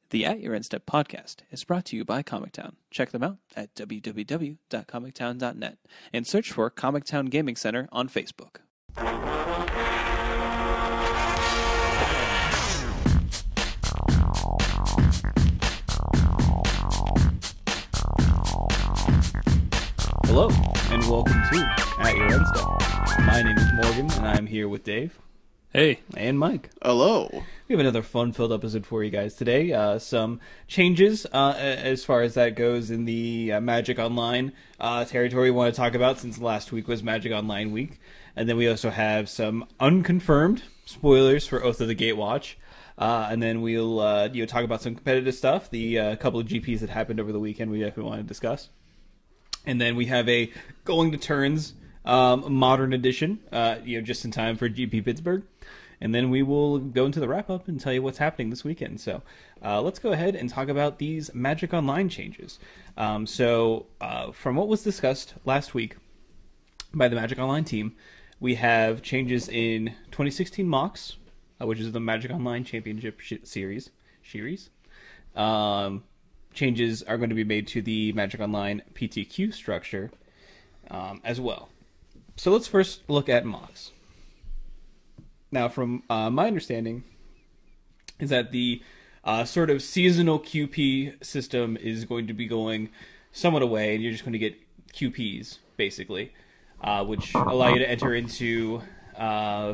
The At Your Instep podcast is brought to you by Comic Town. Check them out at www.comictown.net and search for Comic Town Gaming Center on Facebook. Hello, and welcome to At Your Instep. My name is Morgan, and I'm here with Dave. Hey. And Mike. Hello. We have another fun-filled episode for you guys today. Some changes as far as that goes in the Magic Online territory we want to talk about, since last week was Magic Online week. And then we also have some unconfirmed spoilers for Oath of the Gatewatch. And then we'll talk about some competitive stuff, the couple of GPs that happened over the weekend we definitely want to discuss. And then we have a Going to Turns modern edition, just in time for GP Pittsburgh. And then we will go into the wrap-up and tell you what's happening this weekend. So let's go ahead and talk about these Magic Online changes. From what was discussed last week by the Magic Online team, we have changes in 2016 Mox, which is the Magic Online Championship Series. Changes are going to be made to the Magic Online PTQ structure as well. So let's first look at Mox. Now, from my understanding, is that the sort of seasonal QP system is going to be going somewhat away, and you're just going to get QPs, basically, which allow you to enter into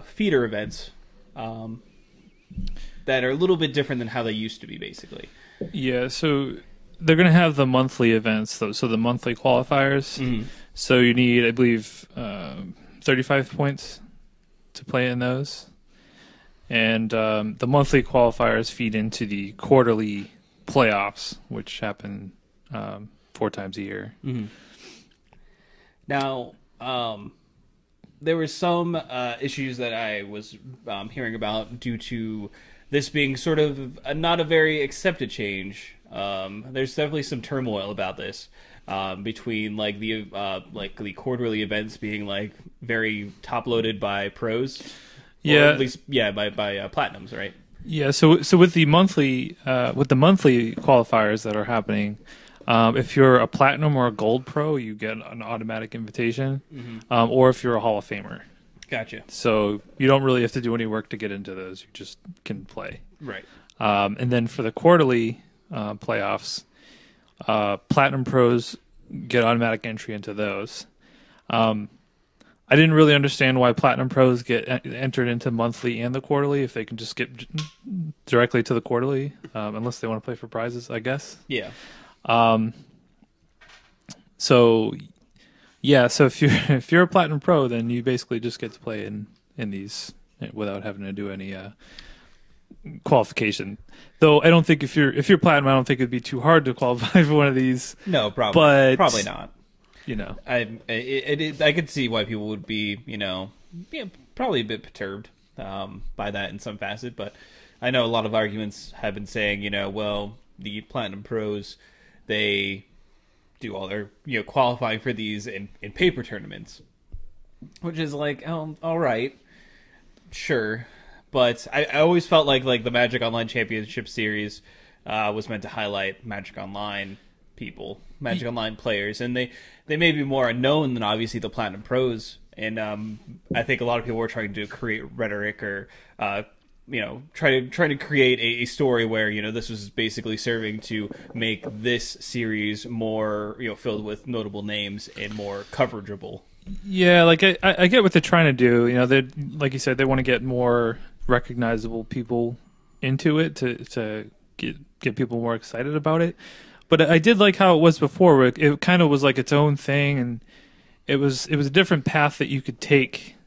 feeder events that are a little bit different than how they used to be, basically. Yeah, so they're going to have the monthly events, though, so the monthly qualifiers. Mm-hmm. So you need, I believe, 35 points to play in those. And the monthly qualifiers feed into the quarterly playoffs, which happen 4 times a year. Mm-hmm. Now, there were some issues that I was hearing about due to this being sort of not a very accepted change. There's definitely some turmoil about this. Between the quarterly events being very top loaded by pros, yeah, or at least by platinums, right? Yeah. So with the monthly qualifiers that are happening, if you're a platinum or a gold pro, you get an automatic invitation, mm-hmm. Or if you're a Hall of Famer. Gotcha. So you don't really have to do any work to get into those; you just can play. Right. And then for the quarterly playoffs. Platinum pros get automatic entry into those. I didn't really understand why platinum pros get entered into monthly and the quarterly if they can just get directly to the quarterly, unless they want to play for prizes, I guess. Yeah. So if you're a platinum pro, then you basically just get to play in these without having to do any qualification. Though I don't think if you're platinum, I don't think it'd be too hard to qualify for one of these. No, probably, but probably not. I could see why people would be, probably a bit perturbed by that in some facet. But I know a lot of arguments have been saying, the platinum pros, they do all their qualifying for these in paper tournaments, which is all right, sure. But I always felt like the Magic Online Championship Series was meant to highlight Magic Online people, Magic Online players, and they may be more unknown than obviously the Platinum Pros. And I think a lot of people were trying to create rhetoric or trying to create a story where this was basically serving to make this series more filled with notable names and more coverageable. Yeah, I get what they're trying to do. They, like you said, they want to get more recognizable people into it to get people more excited about it. But I did like how it was before, where it kind of was like its own thing, and it was a different path that you could take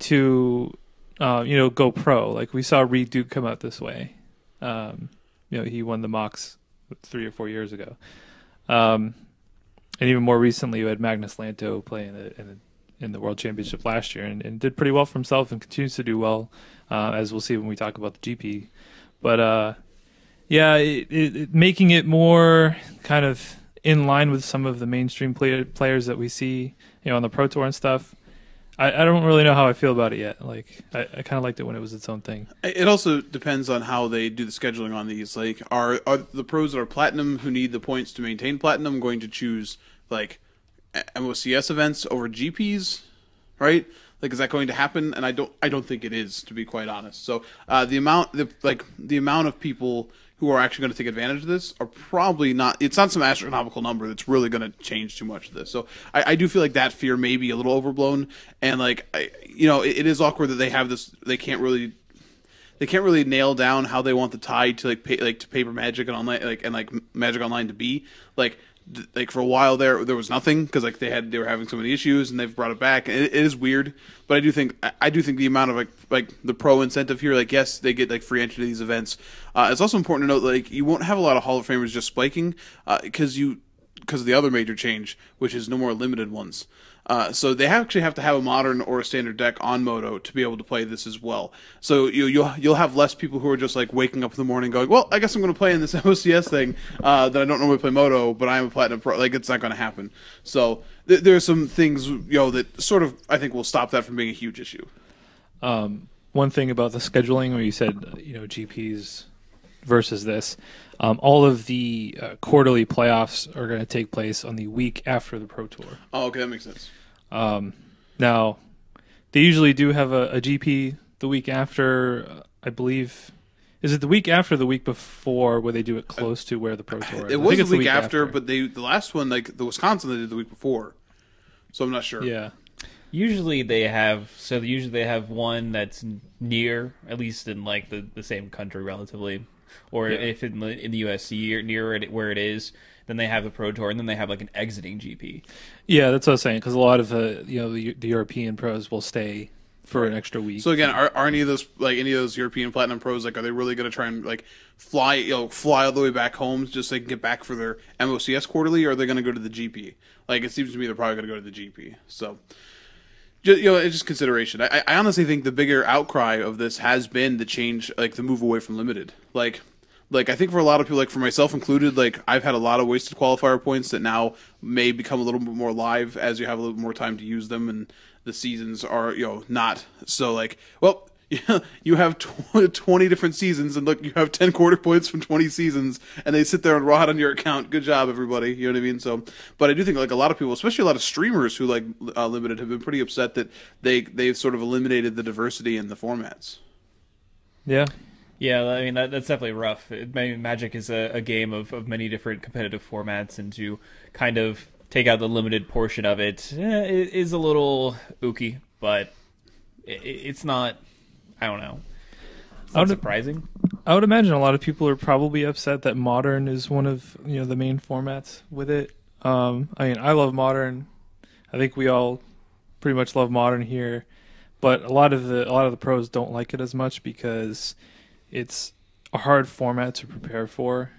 to go pro. Like we saw Reed Duke come out this way. He won the Mox 3 or 4 years ago. And even more recently, you had Magnus Lanto play in the World Championship last year and did pretty well for himself and continues to do well, as we'll see when we talk about the GP. But, making it more kind of in line with some of the mainstream players that we see on the Pro Tour and stuff, I don't really know how I feel about it yet. Like I kind of liked it when it was its own thing. It also depends on how they do the scheduling on these. Like, are the pros that are platinum who need the points to maintain platinum going to choose like MOCS events over GPs, right? Like, is that going to happen? And I don't think it is, to be quite honest. So the amount of people who are actually going to take advantage of this are probably not. It's not some astronomical number that's really going to change too much of this. So I do feel like that fear may be a little overblown, and like it is awkward that they have this. They can't really nail down how they want the tide to to paper Magic and online and Magic Online to be like for a while there was nothing because they were having so many issues and they've brought it back. It is weird, but I do think the amount of like the pro incentive here, like yes, they get like free entry to these events. It's also important to note like you won't have a lot of Hall of Famers just spiking because of the other major change, which is no more limited ones. So they actually have to have a modern or a standard deck on Moto to be able to play this as well. So you'll have less people who are just like waking up in the morning going, well, I guess I'm going to play in this MOCS thing that I don't normally play Moto, but I am a Platinum Pro. Like, it's not going to happen. So there are some things that sort of I think will stop that from being a huge issue. One thing about the scheduling, where you said GPs versus this, all of the quarterly playoffs are going to take place on the week after the Pro Tour. Oh, okay, that makes sense. Now, they usually do have a GP the week after. I believe, is it the week after, or the week before, where they do it close to where the Pro Tour is? It was the week after, but the last one, like the Wisconsin, they did the week before. So I'm not sure. Yeah. Usually they have one that's near, at least in like the same country relatively, or if in the US near where it is, then they have the Pro Tour, and then they have like an exiting GP. Yeah, that's what I was saying, because a lot of the European pros will stay for an extra week. So again, are any of those European Platinum pros, like, are they really going to try and like fly all the way back home just so they can get back for their MOCS quarterly, or are they going to go to the GP? Like, it seems to me they're probably going to go to the GP. So it's just consideration. I honestly think the bigger outcry of this has been the change, like the move away from limited. Like I think for a lot of people, like for myself included, like I've had a lot of wasted qualifier points that now may become a little bit more live as you have a little more time to use them, and the seasons are not so like, well, you have 20 different seasons, and look, you have 10 quarter points from 20 seasons, and they sit there and rot on your account. Good job, everybody. You know what I mean? So, but I do think like a lot of people, especially a lot of streamers who like limited, have been pretty upset that they've sort of eliminated the diversity in the formats. Yeah. Yeah, I mean, that's definitely rough. Magic is a game of many different competitive formats, and to kind of take out the limited portion of it is a little ooky, but it's not, I don't know. It's not surprising. I would imagine a lot of people are probably upset that Modern is one of the main formats with it. I mean, I love Modern. I think we all pretty much love Modern here, but a lot of the pros don't like it as much because it's a hard format to prepare for,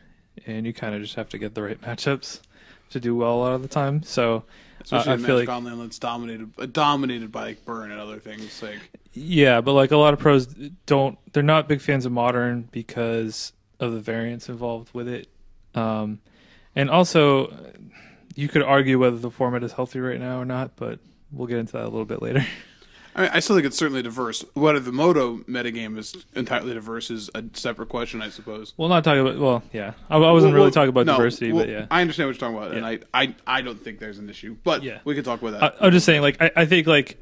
and you kind of just have to get the right matchups to do well a lot of the time. So especially I in feel Magic like Online that's dominated by like Burn and other things. Like, yeah, but like a lot of pros they're not big fans of Modern because of the variance involved with it, and also you could argue whether the format is healthy right now or not, but we'll get into that a little bit later. I mean, I still think it's certainly diverse. Whether the Moto metagame is entirely diverse is a separate question, I suppose. We'll not talk about. Well, yeah, I wasn't really talking about diversity, but yeah, I understand what you're talking about, yeah. And I don't think there's an issue, but yeah, we could talk about that. I'm just saying, like, I think like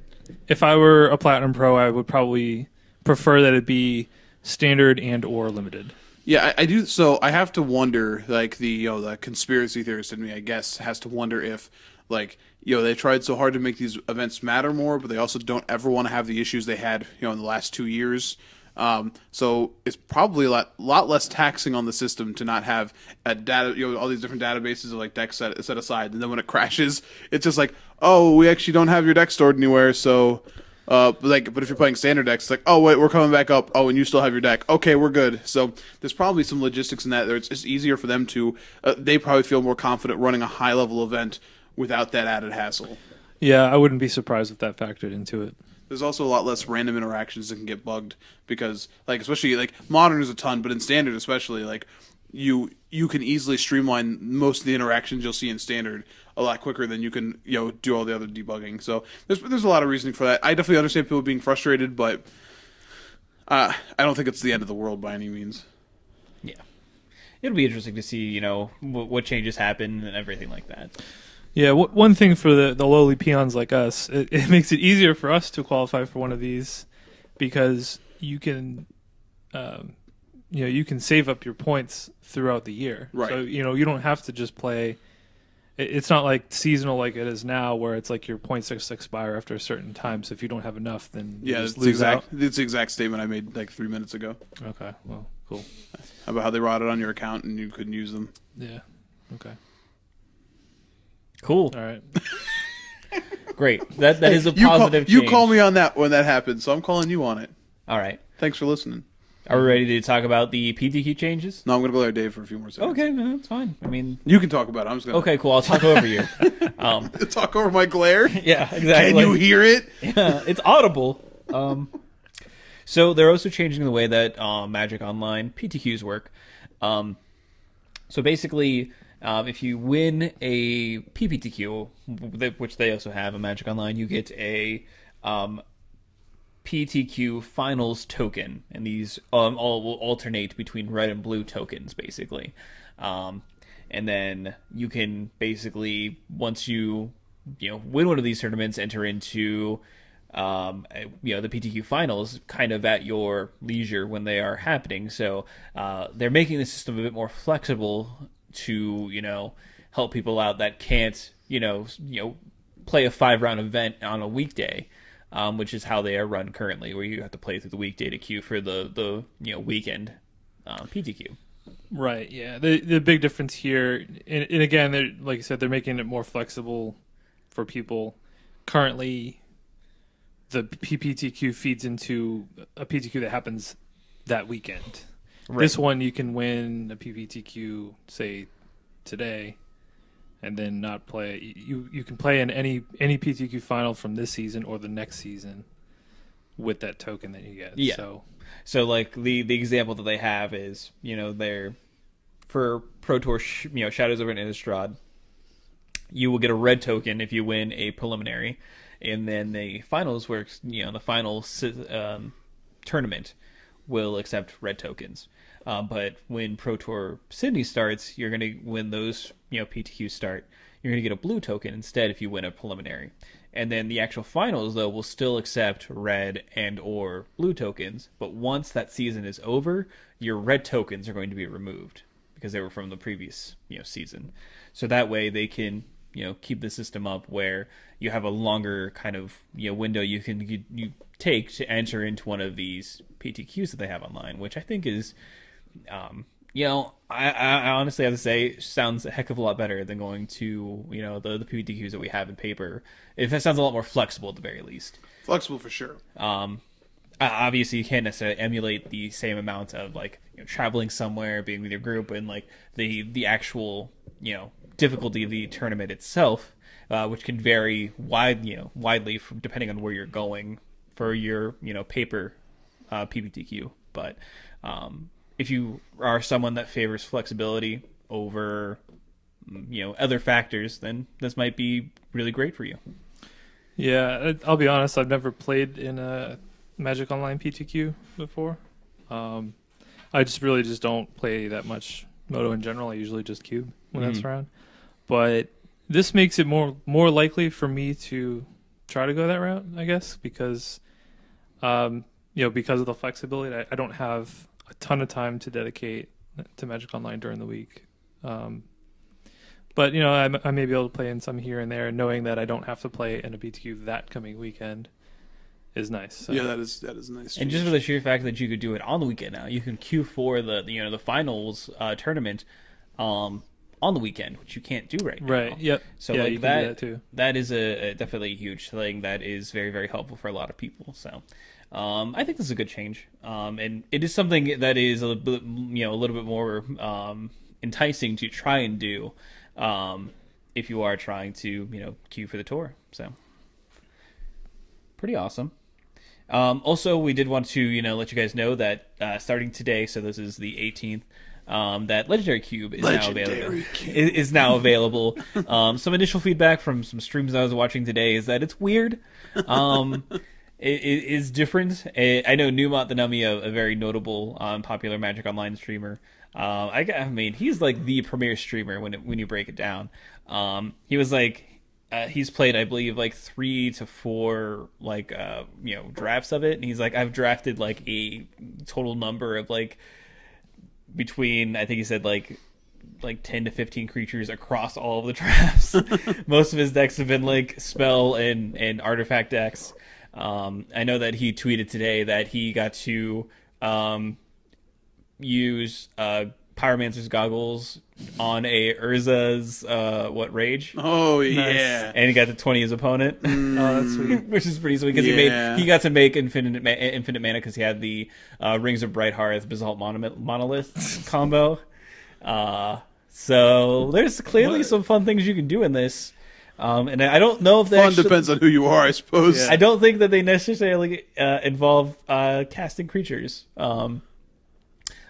if I were a Platinum Pro, I would probably prefer that it be standard and or limited. Yeah, I do. So I have to wonder, like the conspiracy theorist in me, I guess, has to wonder if like they tried so hard to make these events matter more, but they also don't ever want to have the issues they had in the last 2 years. So it's probably a lot less taxing on the system to not have a data, all these different databases of like decks set aside, and then when it crashes, it's just like, oh, we actually don't have your deck stored anywhere. So, but if you're playing standard decks, it's like, oh wait, we're coming back up. Oh, and you still have your deck. Okay, we're good. So there's probably some logistics in that. It's just easier for them to. They probably feel more confident running a high level event without that added hassle. Yeah, I wouldn't be surprised if that factored into it. There's also a lot less random interactions that can get bugged because, like, especially like Modern is a ton, but in Standard especially, like you can easily streamline most of the interactions you'll see in standard a lot quicker than you can do all the other debugging. So there's a lot of reasoning for that. I definitely understand people being frustrated, but I don't think it's the end of the world by any means. Yeah, it'll be interesting to see what changes happen and everything like that. Yeah, one thing for the lowly peons like us, it makes it easier for us to qualify for one of these because you can, you can save up your points throughout the year. Right. So you don't have to just play. It's not like seasonal like it is now, where it's like your points expire after a certain time. So if you don't have enough, then you just lose out. It's the exact statement I made like 3 minutes ago. Okay. Well, cool. About how they rotted on your account and you couldn't use them. Yeah. Okay. Cool. All right. Great. That is a positive change. You call me on that when that happens, so I'm calling you on it. All right. Thanks for listening. Are we ready to talk about the PTQ changes? No, I'm going to go there, Dave, for a few more seconds. Okay, no, that's fine. I mean, you can talk about it. I'm just going okay, cool. I'll talk over you. Talk over my glare? Yeah, exactly. Can you hear it? Yeah, it's audible. So they're also changing the way that Magic Online PTQs work. So basically, if you win a PPTQ, which they also have in Magic Online, you get a PTQ Finals token, and these all will alternate between red and blue tokens, basically. And then you can basically, once you win one of these tournaments, enter into the PTQ Finals kind of at your leisure when they are happening. So they're making the system a bit more flexible to help people out that can't play a 5-round event on a weekday. Which is how they are run currently, where you have to play through the weekday to queue for the weekend PTQ. Right. Yeah. The big difference here, and again, like you said, they're making it more flexible for people. Currently, the PPTQ feeds into a PTQ that happens that weekend. Right. This one, you can win a PPTQ, say today, and then not play. You can play in any PTQ final from this season or the next season with that token that you get. Yeah. So like the example that they have is they're for Pro Tour Shadows over Innistrad, you will get a red token if you win a preliminary, and then the finals works. The final tournament will accept red tokens. But when Pro Tour Sydney starts, you're going to, when those PTQs start, you're going to get a blue token instead if you win a preliminary. And then the actual finals, though, will still accept red and or blue tokens. But once that season is over, your red tokens are going to be removed because they were from the previous season. So that way they can keep the system up where you have a longer kind of window you take to enter into one of these PTQs that they have online, which I think is. I honestly have to say sounds a heck of a lot better than going to the PPTQs that we have in paper. It sounds a lot more flexible at the very least. Flexible for sure. Obviously you can't necessarily emulate the same amount of traveling somewhere, being with your group, and the actual difficulty of the tournament itself, which can vary widely from depending on where you're going for your paper PPTQ, but. If you are someone that favors flexibility over, other factors, then this might be really great for you. Yeah, I'll be honest. I've never played in a Magic Online PTQ before. I just really don't play that much Moto in general. I usually just cube when that's around. But this makes it more likely for me to try to go that route, I guess, because because of the flexibility. I don't have a ton of time to dedicate to Magic Online during the week. But, I may be able to play in some here and there, and knowing that I don't have to play in a BTQ that coming weekend is nice. So. Yeah, that is nice. And just for the sheer fact that you could do it on the weekend now, you can queue for the finals tournament on the weekend, which you can't do right now. Right, yep. So you can do that too. That is a definitely a huge thing that is very, very helpful for a lot of people. So I think this is a good change. And it is something that is a little bit more enticing to try and do if you are trying to queue for the tour. So pretty awesome. Also, we did want to let you guys know that starting today, so this is the 18th, that Legendary Cube is now available. Some initial feedback from some streams I was watching today is that it's weird. It is different. I know Newmont the Nummy, a very notable popular Magic Online streamer. I mean, he's like the premier streamer when you break it down. He was like, he's played, I believe, like 3 to 4 like drafts of it, and he's like, I've drafted like a total number of like between, I think he said like 10 to 15 creatures across all of the drafts. Most of his decks have been like spell and artifact decks. I know that he tweeted today that he got to use Pyromancer's Goggles on a Urza's Rage. Oh yeah, Nice. And he got to 20 his opponent. Oh, that's sweet. Which is pretty sweet because he got to make infinite mana because he had the Rings of Bright Hearth Basalt Monolith combo. So there's clearly some fun things you can do in this. And I don't know if that depends on who you are, I suppose. I don't think that they necessarily involve casting creatures.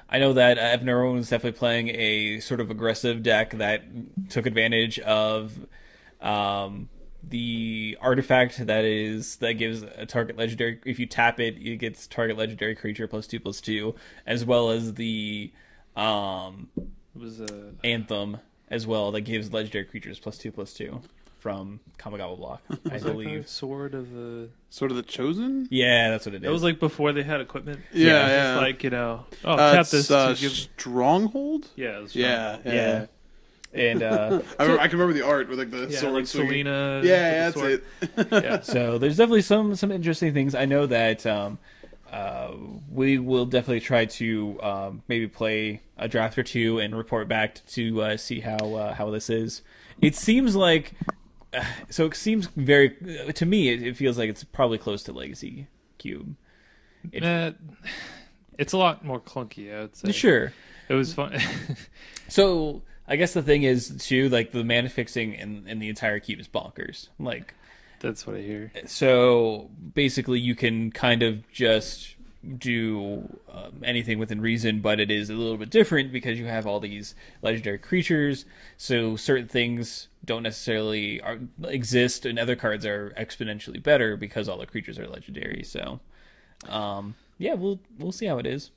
I know that Evneron was definitely playing a sort of aggressive deck that took advantage of the artifact that gives a target legendary. If you tap it, it gets target legendary creature +2/+2, as well as the Anthem as well that gives legendary creatures +2/+2 from Kamigawa block. I believe Sword of the Chosen. Yeah, that's what it is. It was like before they had equipment. Yeah. Just like tap this to give. Stronghold. Yeah, it was Yeah. And I can remember the art with like the sword like swinging. Selena. Yeah, that's it. Yeah. So there's definitely some interesting things. I know that we will definitely try to maybe play a draft or two and report back to see how this is. It seems like it seems very to me. It feels like it's probably close to Legacy Cube. It's a lot more clunky, I would say. Sure, it was fun. So I guess the thing is too, like the mana fixing in the entire cube is bonkers. Like that's what I hear. So basically, you can kind of just do anything within reason, but it is a little bit different because you have all these legendary creatures. So certain things don't necessarily exist, and other cards are exponentially better because all the creatures are legendary. So, yeah, we'll see how it is.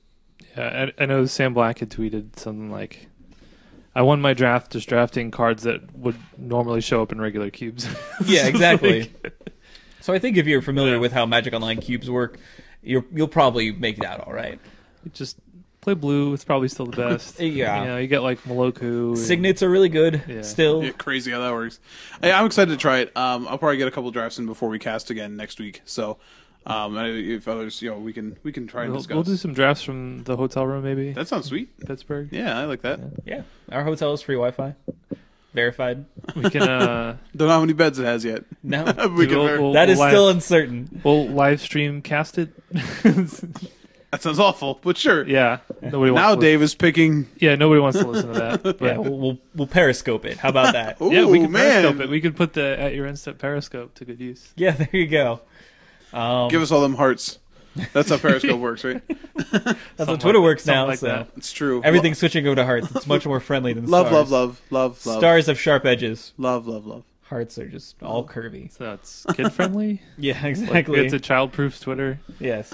Yeah, I know Sam Black had tweeted something like, "I won my draft just drafting cards that would normally show up in regular cubes." Yeah, exactly. So I think if you're familiar with how Magic Online cubes work, you'll probably make it out all right. Just play blue. It's probably still the best. Yeah. You get like Moloku. Signets are really good still. Yeah, crazy how that works. I'm excited to try it. I'll probably get a couple drafts in before we cast again next week. So if others, we can try and discuss. We'll do some drafts from the hotel room maybe. That sounds sweet. Pittsburgh. Yeah, I like that. Yeah. Our hotel is free Wi-Fi. Verified. We can don't know how many beds it has yet. No. That is still uncertain. We'll live stream cast it. That sounds awful, but sure. Yeah. Nobody wants now to Dave is picking. Yeah, nobody wants to listen to that. But yeah, we'll Periscope it. How about that? Ooh, yeah, we can man. Periscope it. We could put the At Your Instant Periscope to good use. Yeah, there you go. Give us all them hearts. That's how Periscope works, right? That's how Twitter works now. Like so that. It's true. Everything's switching over to hearts. It's much more friendly than love, stars. love. Stars have sharp edges. Love. Hearts are just all curvy. So it's kid friendly. Yeah, exactly. It's a child-proof Twitter. Yes.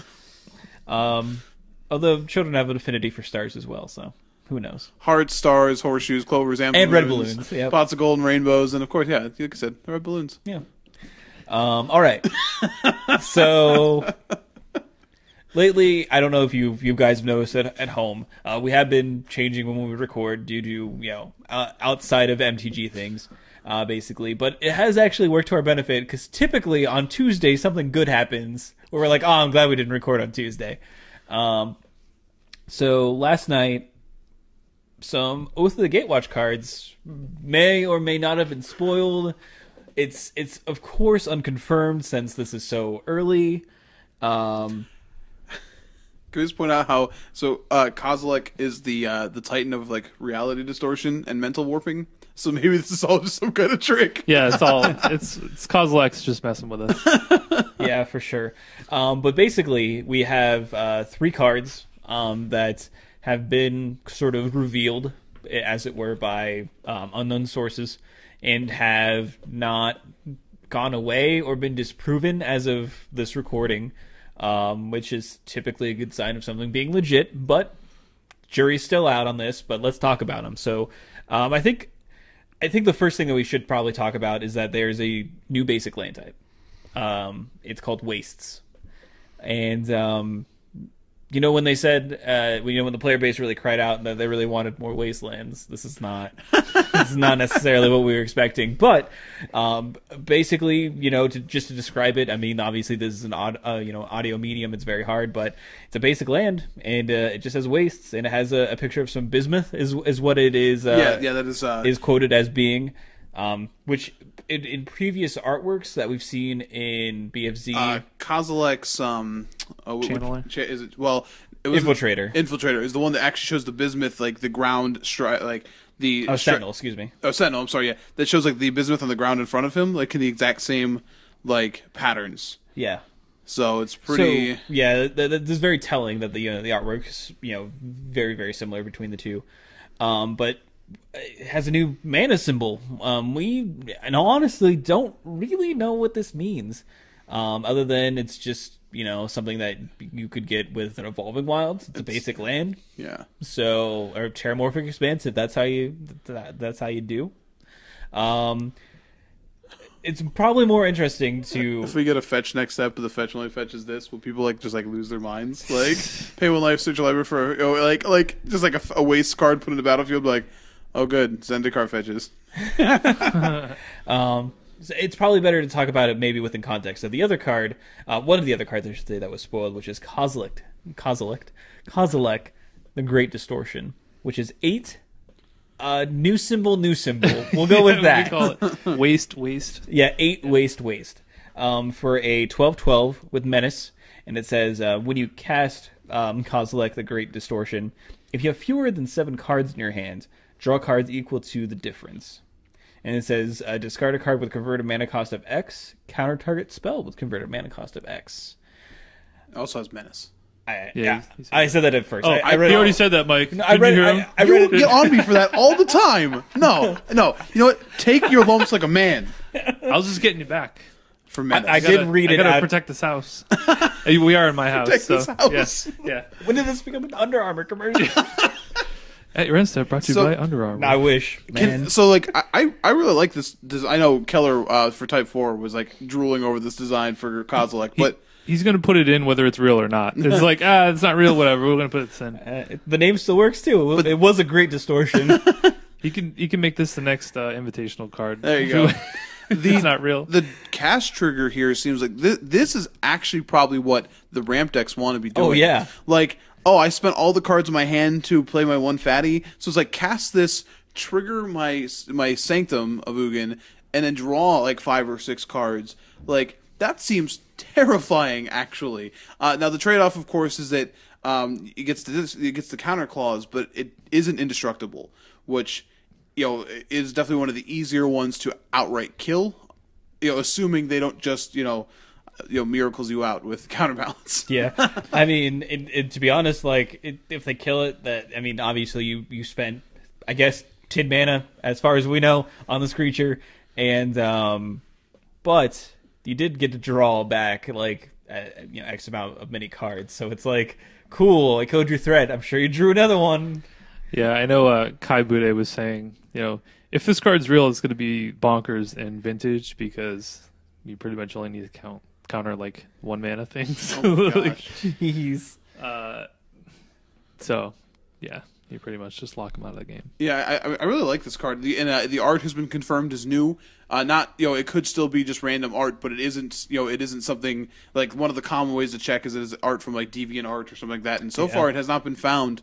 Although children have an affinity for stars as well, so who knows? Hearts, stars, horseshoes, clovers, and red balloons. Yep. Pots of gold and rainbows, and of course, like I said, the red balloons. Yeah. All right. So lately, I don't know if you guys have noticed it at home. We have been changing when we record due to outside of MTG things, basically. But it has actually worked to our benefit because typically on Tuesday something good happens where we're like, oh, I'm glad we didn't record on Tuesday. So last night, some Oath of the Gatewatch cards may or may not have been spoiled. It's of course unconfirmed since this is so early. Can we just point out how Kozilek is the titan of like reality distortion and mental warping? So maybe this is all just some kind of trick. Yeah, it's Kozilek's just messing with us. Yeah, for sure. But basically, we have 3 cards that have been sort of revealed, as it were, by unknown sources, and have not gone away or been disproven as of this recording, which is typically a good sign of something being legit. But jury's still out on this. But let's talk about them. So I think the first thing that we should probably talk about is that there's a new basic land type. It's called Wastes, and when they said, when the player base really cried out that they really wanted more wastelands, this is not necessarily what we were expecting. But basically, just to describe it, I mean, obviously this is an audio medium. It's very hard, but it's a basic land, and it just has wastes, and it has a picture of some bismuth, is what it is. That is quoted as being. Which in previous artworks that we've seen in BFZ, Kozilek's Channeler? Is it? Well, it was Infiltrator. Infiltrator is the one that actually shows the bismuth, like the ground, Sentinel. Excuse me. Oh, Sentinel. I'm sorry. Yeah, that shows like the bismuth on the ground in front of him, like in the exact same like patterns. Yeah. So it's pretty. So, yeah, this is very telling that the artwork is very, very similar between the two, but it has a new mana symbol. We honestly don't really know what this means, other than it's just something that you could get with an Evolving Wilds. It's a basic land. Yeah. So, or Terramorphic Expanse, if that's how you do. It's probably more interesting to. If we get a fetch next step, but the fetch only fetches this, will people just lose their minds? Like, pay 1 life, search a library for just like a waste card put in the battlefield, like, oh good, Zendikar fetches. So it's probably better to talk about it maybe within context of the other card. One of the other cards I should say that was spoiled, which is Kozilek, the Great Distortion, which is 8. New symbol. We'll go with that. We call it waste. Yeah, 8 waste. For a 12/12 with Menace, and it says when you cast Kozilek, the Great Distortion, if you have fewer than 7 cards in your hand, draw cards equal to the difference. And it says, discard a card with converted mana cost of X, counter target spell with converted mana cost of X. It also has Menace. I said that at first. Oh, I read he already said that, Mike. I read, you hear him? I read You get on me for that all the time. No. You know what? Take your lumps like a man. I was just getting you back. For Menace. I did read it. I gotta protect this house. We are in my house. Protect so, this house. Yeah. When did this become an Under Armour commercial? At your Insta, brought to you by Under Armour. I wish, man. I really like this. I know Keller for Type 4 was drooling over this design for Kozilek, but he's going to put it in whether it's real or not. It's like, it's not real, whatever. We're going to put this in. The name still works too. It was a Great Distortion. You can make this the next invitational card. There you go. It's not real. The cast trigger here seems like this is actually probably what the ramp decks want to be doing. Oh yeah. I spent all the cards in my hand to play my one fatty, so it's cast this, trigger my Sanctum of Ugin, and then draw 5 or 6 cards. That seems terrifying, actually. Now the trade-off, of course, is that it gets the counter clause, but it isn't indestructible, which is definitely one of the easier ones to outright kill. Assuming they don't just miracles you out with counterbalance. Yeah, I mean, to be honest, if they kill it, obviously you spent, I guess, 10 mana as far as we know on this creature, and but you did get to draw back X amount of many cards, so it's cool. I killed your threat. I'm sure you drew another one. Yeah, I know. Kai Bude was saying, if this card's real, it's going to be bonkers in Vintage because you pretty much only need to counter 1 mana things. Oh my gosh. Jeez. So, yeah, you pretty much just lock them out of the game. Yeah, I really like this card. The art has been confirmed as new. Not it could still be just random art, but it isn't. It isn't something one of the common ways to check is it is art from DeviantArt or something like that. And so far, it has not been found.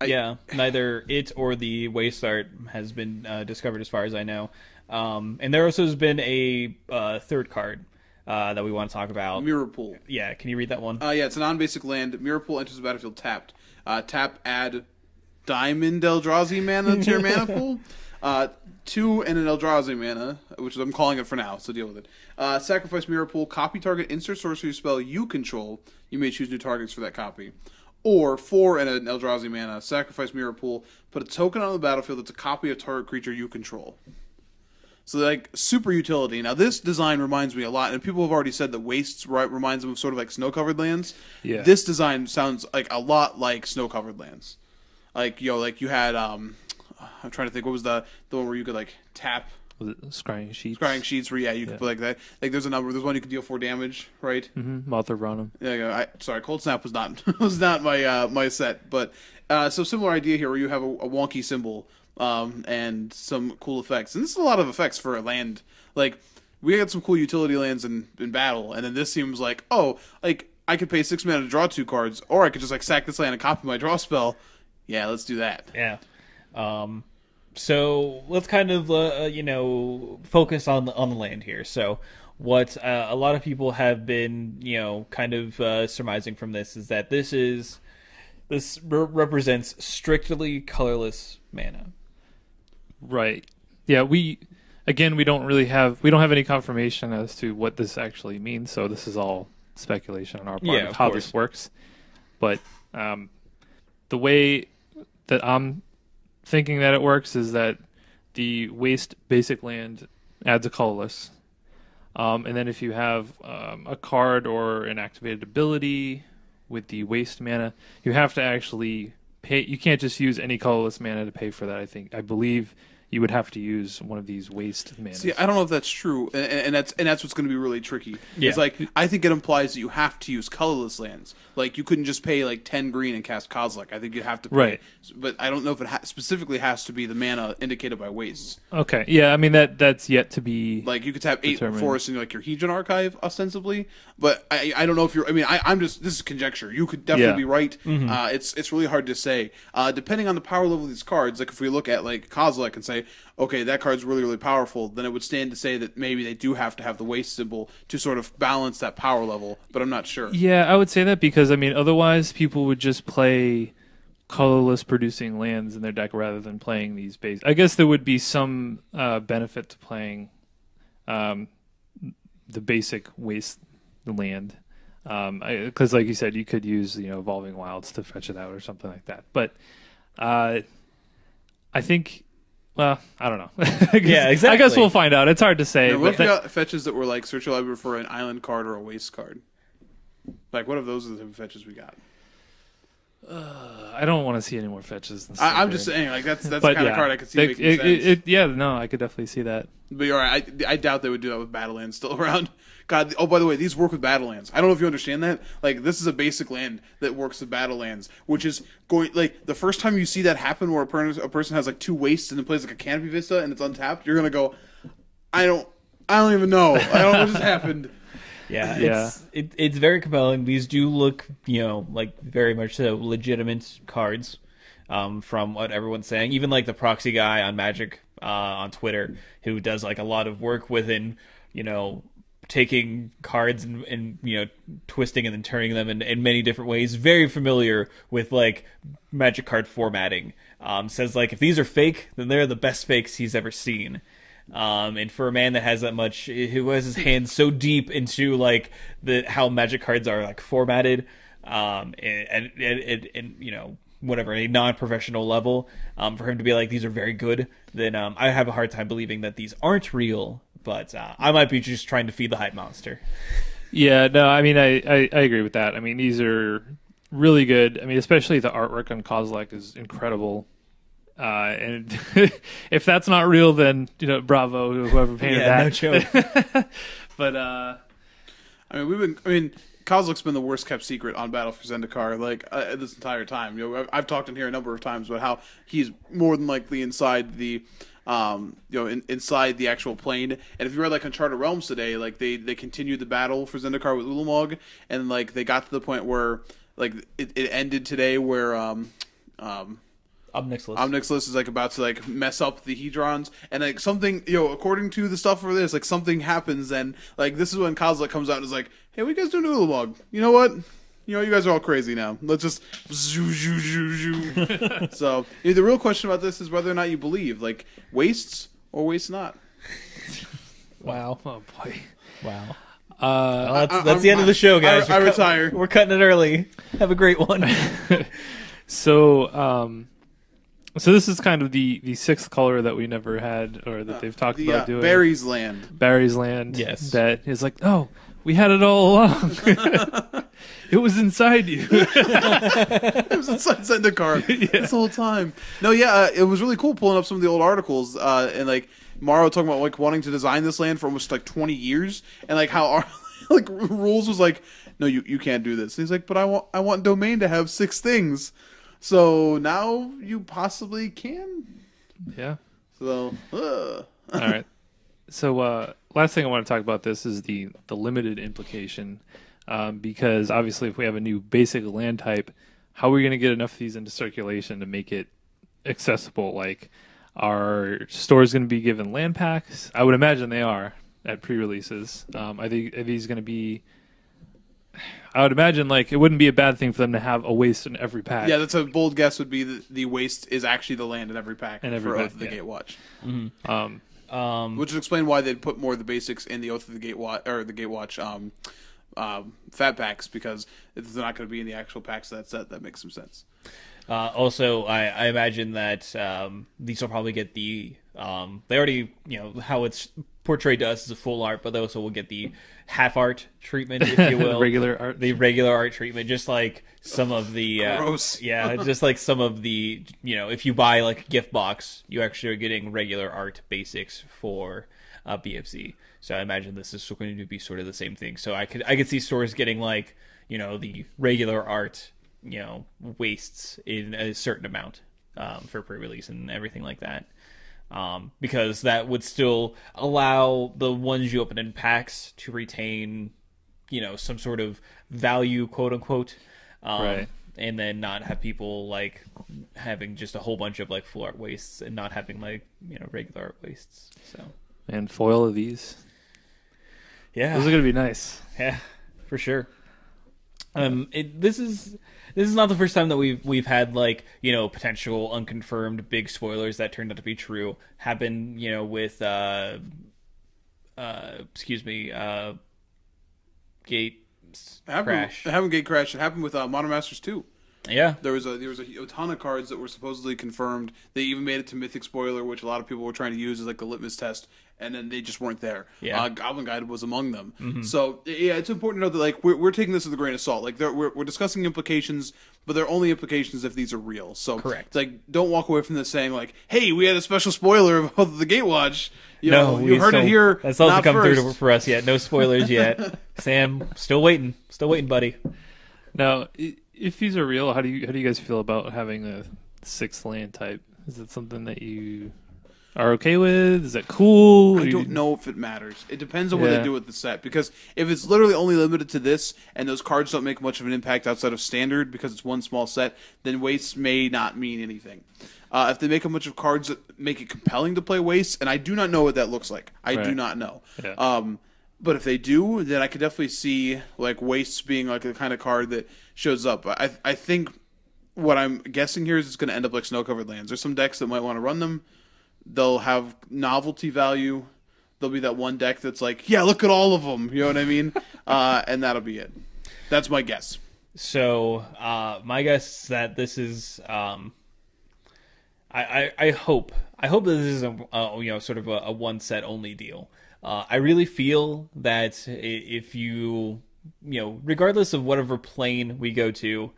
Neither it or the waste art has been discovered as far as I know. And there also has been a third card that we want to talk about. Mirror Pool. Yeah, can you read that one? It's a non-basic land. Mirror Pool enters the battlefield tapped. Tap, add Diamond Eldrazi mana to your mana pool. 2 and an Eldrazi mana, which I'm calling it for now, so deal with it. Sacrifice Mirror Pool, copy target instant sorcery spell you control. You may choose new targets for that copy. Or 4 and an Eldrazi mana, sacrifice Mirror Pool, put a token on the battlefield that's a copy of target creature you control. So, like, super utility. Now, this design reminds me a lot, and people have already said that Wastes reminds them of sort of like snow-covered lands. Yeah. This design sounds like a lot like snow-covered lands. Like, like you had, I'm trying to think, what was the one where you could, like, tap? Was it Scrying Sheets? Scrying Sheets, where, you could put, like, that. Like, there's one you could deal 4 damage, right? Mm-hmm. Moth of Ranum. Yeah, sorry, Cold Snap was not was not my set, but so similar idea here, where you have a wonky symbol and some cool effects, and this is a lot of effects for a land. Like, we got some cool utility lands in battle, and then this seems like, like I could pay 6 mana to draw 2 cards, or I could just like sack this land and copy my draw spell. Yeah, let's do that. Yeah. So let's kind of focus on the land here. So what a lot of people have been kind of surmising from this is that this represents strictly colorless mana. Right. Yeah, we don't have any confirmation as to what this actually means, so this is all speculation on our part of how this works. But the way that I'm thinking that it works is that the waste basic land adds a colorless. And then if you have a card or an activated ability with the waste mana, you have to actually pay. You can't just use any colorless mana to pay for that. I believe you would have to use one of these waste mana. See, I don't know if that's true, and that's what's going to be really tricky. Yeah. It's like, I think it implies that you have to use colorless lands. Like, you couldn't just pay like 10 green and cast Kozilek. I think you'd have to pay. Right. But I don't know if it specifically has to be the mana indicated by wastes. Okay. Yeah, I mean that's yet to be Like, you could tap 8 determined. forests in like your Hedron archive ostensibly, but I don't know if you're. I mean, I'm just, this is conjecture. You could definitely be right. Mm-hmm. It's really hard to say. Depending on the power level of these cards, like if we look at like Kozilek and say, okay, that card's really, really powerful, then it would stand to say that maybe they do have to have the waste symbol to sort of balance that power level, but I'm not sure. Yeah, I would say that because, I mean, otherwise people would just play colorless producing lands in their deck rather than playing these base. I guess there would be some benefit to playing the basic waste land. Because, like you said, you could use Evolving Wilds to fetch it out or something like that. But I think... Well, I don't know. Yeah, exactly. I guess we'll find out. It's hard to say. Now, what if you got fetches that were like search your library for an island card or a waste card? Like, what if those are the type of fetches we got? I don't want to see any more fetches. I'm just saying, like, that's the kind of card I could see making sense. I could definitely see that. But you're right. I doubt they would do that with Battlelands still around. God. Oh, by the way, these work with Battlelands. I don't know if you understand that. Like, this is a basic land that works with Battlelands, which is going like the first time you see that happen, where a person has like 2 wastes and then plays like a Canopy Vista and it's untapped. You're gonna go, I don't even know. I don't know what just happened. Yeah. It's very compelling. These do look, like very much so legitimate cards. From what everyone's saying, even like the proxy guy on Magic on Twitter, who does like a lot of work within, taking cards and twisting and then turning them in many different ways, very familiar with like Magic card formatting. Says like if these are fake, then they're the best fakes he's ever seen. And for a man that has that much, who has his hands so deep into like how Magic cards are like formatted, and whatever, a non-professional level, for him to be like these are very good, then I have a hard time believing that these aren't real. But I might be just trying to feed the hype monster. Yeah, no, I mean, I agree with that. I mean, these are really good. I mean, especially the artwork on Kozilek is incredible. And if that's not real, then bravo to whoever painted that. No joke. But Kozilek's been the worst kept secret on Battle for Zendikar this entire time. I've talked in here a number of times about how he's more than likely inside the inside the actual plane. And if you read like Uncharted Realms today, like they continued the battle for Zendikar with Ulamog, and like they got to the point where like it ended today where Omnixilus is like about to like mess up the Hedrons, and like something, according to the stuff for this, like something happens, and like this is when Kozilek comes out and is like, hey, what you guys doing to Ulamog? You know what? You guys are all crazy now. Let's just zoo. So the real question about this is whether or not you believe like wastes or waste not. Wow. Oh boy. Wow. That's the end of the show, guys. I retire. We're cutting it early. Have a great one. So this is kind of the sixth color that we never had, or that they've talked about doing. Barry's Land. Barry's Land. Yes. That is like, oh, we had it all along. It was inside you. It was inside Zendikar this whole time. No, it was really cool pulling up some of the old articles and like Morrow talking about like wanting to design this land for almost like 20 years, and like how our like rules was like, no, you can't do this. And he's like, but I want domain to have 6 things. So now you possibly can. Yeah. So, all right. So last thing I want to talk about this is the limited implication, because obviously if we have a new basic land type, how are we going to get enough of these into circulation to make it accessible? Like, are stores going to be given land packs? I would imagine they are at pre-releases. Are these going to be? I would imagine like it wouldn't be a bad thing for them to have a waste in every pack. yeah, that's a bold guess. Would be the waste is actually the land in every pack In every for pack, Oath of the yeah. Gatewatch. Which would explain why they'd put more of the basics in the Oath of the Gatewatch or the Gatewatch fat packs, because if they're not going to be in the actual packs of that set, that makes some sense. Also, I imagine that these will probably get the they already, how it's portrayed to us as a full art, but they also will get the half art treatment, if you will. Regular art. The regular art treatment, just like some of the Gross. yeah, just like some of the, if you buy like a gift box, you actually are getting regular art basics for BFZ. So I imagine this is going to be sort of the same thing. So I could see stores getting like, the regular art, wastes in a certain amount for pre-release and everything like that. Because that would still allow the ones you open in packs to retain, some sort of value, quote unquote. Right. And then not have people like having just a whole bunch of like full art wastes and not having like, regular art wastes. So. And foil of these. Yeah. Those are going to be nice. Yeah, for sure. This is not the first time that we've had like, potential unconfirmed big spoilers that turned out to be true happen, with Gate Crash. It happened Gate Crash. It happened with Modern Masters 2. Yeah. There was a ton of cards that were supposedly confirmed. They even made it to Mythic Spoiler, which a lot of people were trying to use as like a litmus test, and then they just weren't there. Yeah. Goblin Guide was among them. Mm-hmm. So yeah, it's important to know that like we're taking this with a grain of salt. Like we're discussing implications, but they're only implications if these are real. So correct. It's like don't walk away from this saying like, hey, we had a special spoiler of the Gatewatch. You we heard it here. That's all to come first. through for us yet. No spoilers yet. Sam, still waiting, buddy. Now, if these are real, how do you guys feel about having a 6th land type? Is it something that you are okay with? Is that cool? I don't know if it matters. It depends on what they do with the set. Because if it's literally only limited to this, and those cards don't make much of an impact outside of standard because it's one small set, then waste may not mean anything. If they make a bunch of cards that make it compelling to play waste, and I do not know what that looks like. I do not know. Yeah. But if they do, then I could definitely see like wastes being like the kind of card that shows up. I think what I'm guessing here is it's going to end up like snow-covered lands. There's some decks that might want to run them. They'll have novelty value. There'll be that one deck that's like, yeah, look at all of them. You know what I mean? And that'll be it. That's my guess. So my guess is that this is. I hope that this is a sort of a one set only deal. I really feel that if you regardless of whatever plane we go to,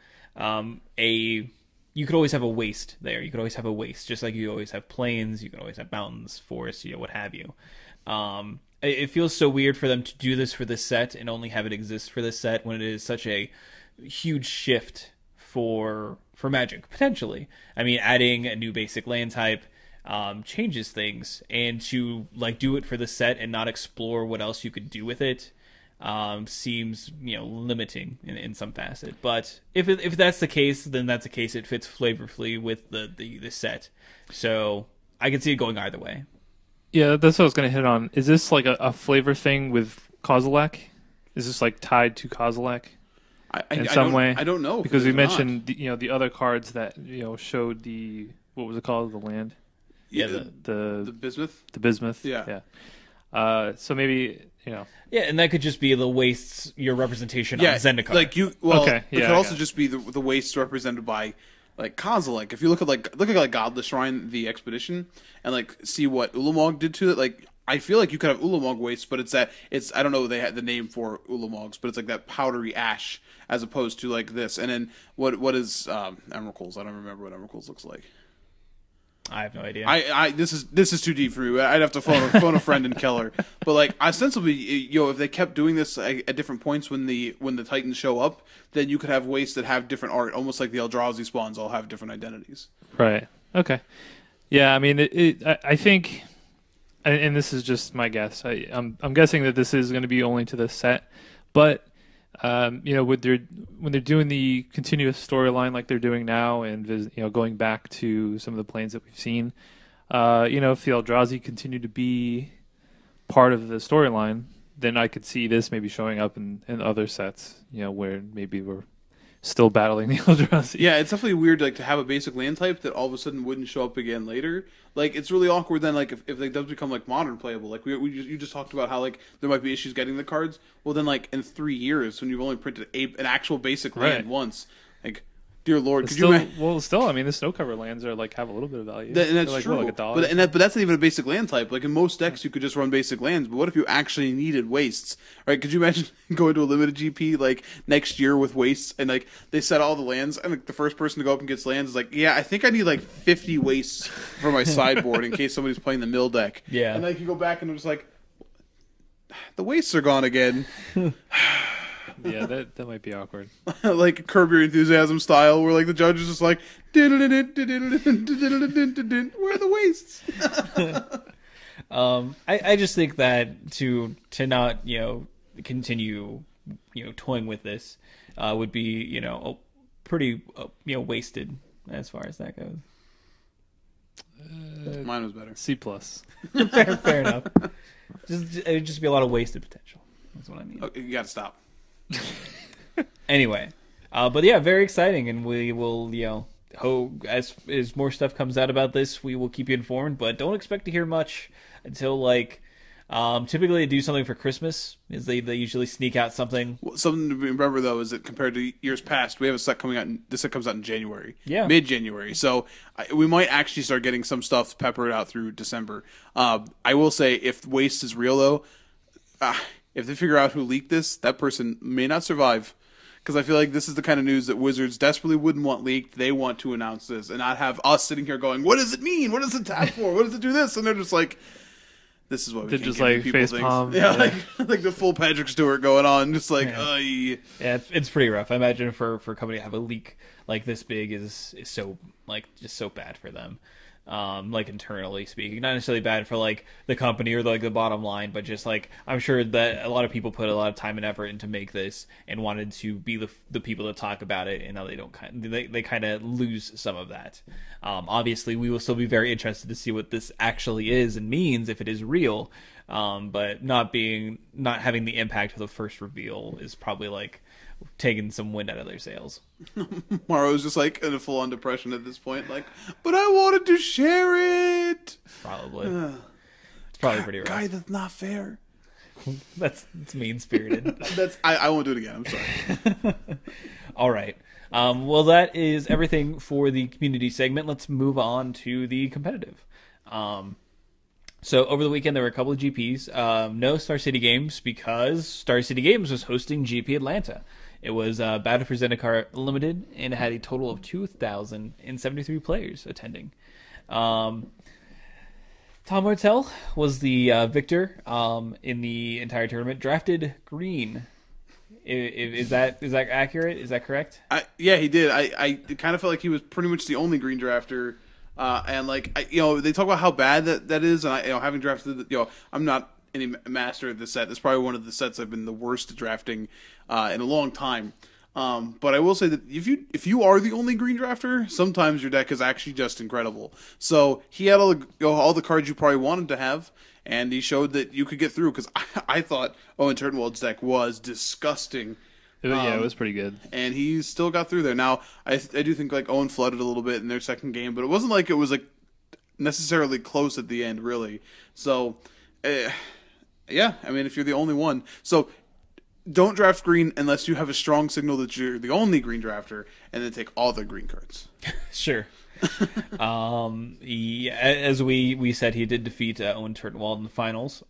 you could always have a waste there. You could always have a waste, just like you always have plains. You can always have mountains, forests, what have you. It feels so weird for them to do this for this set and only have it exist for this set when it is such a huge shift for Magic, potentially. I mean, adding a new basic land type changes things, and to like do it for the set and not explore what else you could do with it seems limiting in some facet. But if that's the case, then that's the case. It fits flavorfully with the set, so I can see it going either way. Yeah, that's what I was going to hit on. Is this like a flavor thing with Kozilek? Is this like tied to Kozilek in some way? I don't know, because we mentioned the other cards that showed the, what was it called, the land? Yeah, the bismuth. The bismuth. Yeah. So maybe Yeah, and that could just be the wastes your representation on Zendikar. Like it could I also got it. just be the wastes represented by like Kozilek. If you look at like Godless Shrine, the expedition, and like see what Ulamog did to it, like I feel like you could have Ulamog wastes, but it's I don't know they had the name for Ulamogs, but it's like that powdery ash as opposed to like this. And then what is Emrakul's? I don't remember what Emrakul's looks like. I have no idea. This is too deep for me. I'd have to phone a friend in Keller. But like ostensibly, if they kept doing this at different points when the Titans show up, then you could have wastes that have different art, almost like the Eldrazi spawns all have different identities. Right. Okay. Yeah. I mean, I think, and this is just my guess. I'm guessing that this is going to be only to the set, but when they're doing the continuous storyline like they're doing now, and going back to some of the planes that we've seen, if the Eldrazi continue to be part of the storyline, then I could see this maybe showing up in other sets, where maybe we're still battling the Eldrazi. Yeah, it's definitely weird like to have a basic land type that all of a sudden wouldn't show up again later. Like it's really awkward then like if it does become like modern playable. Like you just talked about how like there might be issues getting the cards. Well then like in 3 years when you've only printed an actual basic land once, like dear Lord, could you imagine? Well, still, I mean, the snow cover lands are like have a little bit of value. And that's They're like, true. what, like $1? But that's not even a basic land type. Like in most decks, you could just run basic lands. But what if you actually needed wastes? Right? Could you imagine going to a limited GP like next year with wastes and like they set all the lands and like the first person to go up and gets lands is like, yeah, I think I need like 50 wastes for my sideboard in case somebody's playing the mill deck. Yeah. And like you go back and it's like, the wastes are gone again. Yeah, that might be awkward. Like Curb Your Enthusiasm style, where like the judge is just like, where are the wastes? I just think that to not continue toying with this would be pretty wasted as far as that goes. Mine was better. C+. Fair enough. It would just be a lot of wasted potential. That's what I mean. Okay, you gotta stop. Anyway, but yeah, very exciting, and we will, as more stuff comes out about this, we will keep you informed. But don't expect to hear much until typically they do something for Christmas. Is they usually sneak out something. Something to remember though is that compared to years past, we have a set coming out. This set comes out in January, mid-January. So we might actually start getting some stuff peppered out through December. I will say, if waste is real though. If they figure out who leaked this, that person may not survive. Because I feel like this is the kind of news that Wizards desperately wouldn't want leaked. They want to announce this and not have us sitting here going, what does it mean? What does it tap for? What does it do this? And they're just like, this is what we They're can't just give like people face things. palm. Yeah, like the full Patrick Stewart going on. Just like, Yeah, it's pretty rough. I imagine for a company to have a leak like this big is so just so bad for them. Internally speaking, not necessarily bad for the company or the bottom line, but just I'm sure that a lot of people put a lot of time and effort into make this and wanted to be the people to talk about it, and now they don't they kind of lose some of that. Obviously, we will still be very interested to see what this actually is and means if it is real, but not having the impact of the first reveal is probably taking some wind out of their sails. Morrow's just in a full-on depression at this point. But I wanted to share it. Probably. It's probably pretty rough. Guy, that's not fair. That's mean-spirited. I won't do it again. I'm sorry. All right. Well, that is everything for the community segment. Let's move on to the competitive. So over the weekend, there were a couple of GPs. No Star City Games because Star City Games was hosting GP Atlanta. It was Battle for Zendikar Limited, and it had a total of 2,073 players attending. Tom Martell was the victor in the entire tournament. Drafted green. Is that accurate? Is that correct? Yeah, he did. I kind of felt like he was pretty much the only green drafter. And they talk about how bad that is, and having drafted, I'm not any master at this set. It's probably one of the sets I've been the worst at drafting in a long time. But I will say that if you are the only green drafter, sometimes your deck is actually just incredible. So he had all the cards you probably wanted to have, and he showed that you could get through. Because I thought Owen Turnwald's deck was disgusting. Yeah, it was pretty good. And he still got through there. Now, I do think Owen flooded a little bit in their second game, but it wasn't like it was necessarily close at the end, really. So, Yeah, I mean, if you're the only one. So don't draft green unless you have a strong signal that you're the only green drafter, and then take all the green cards. Sure. As we said, he did defeat Owen Turtenwald in the finals.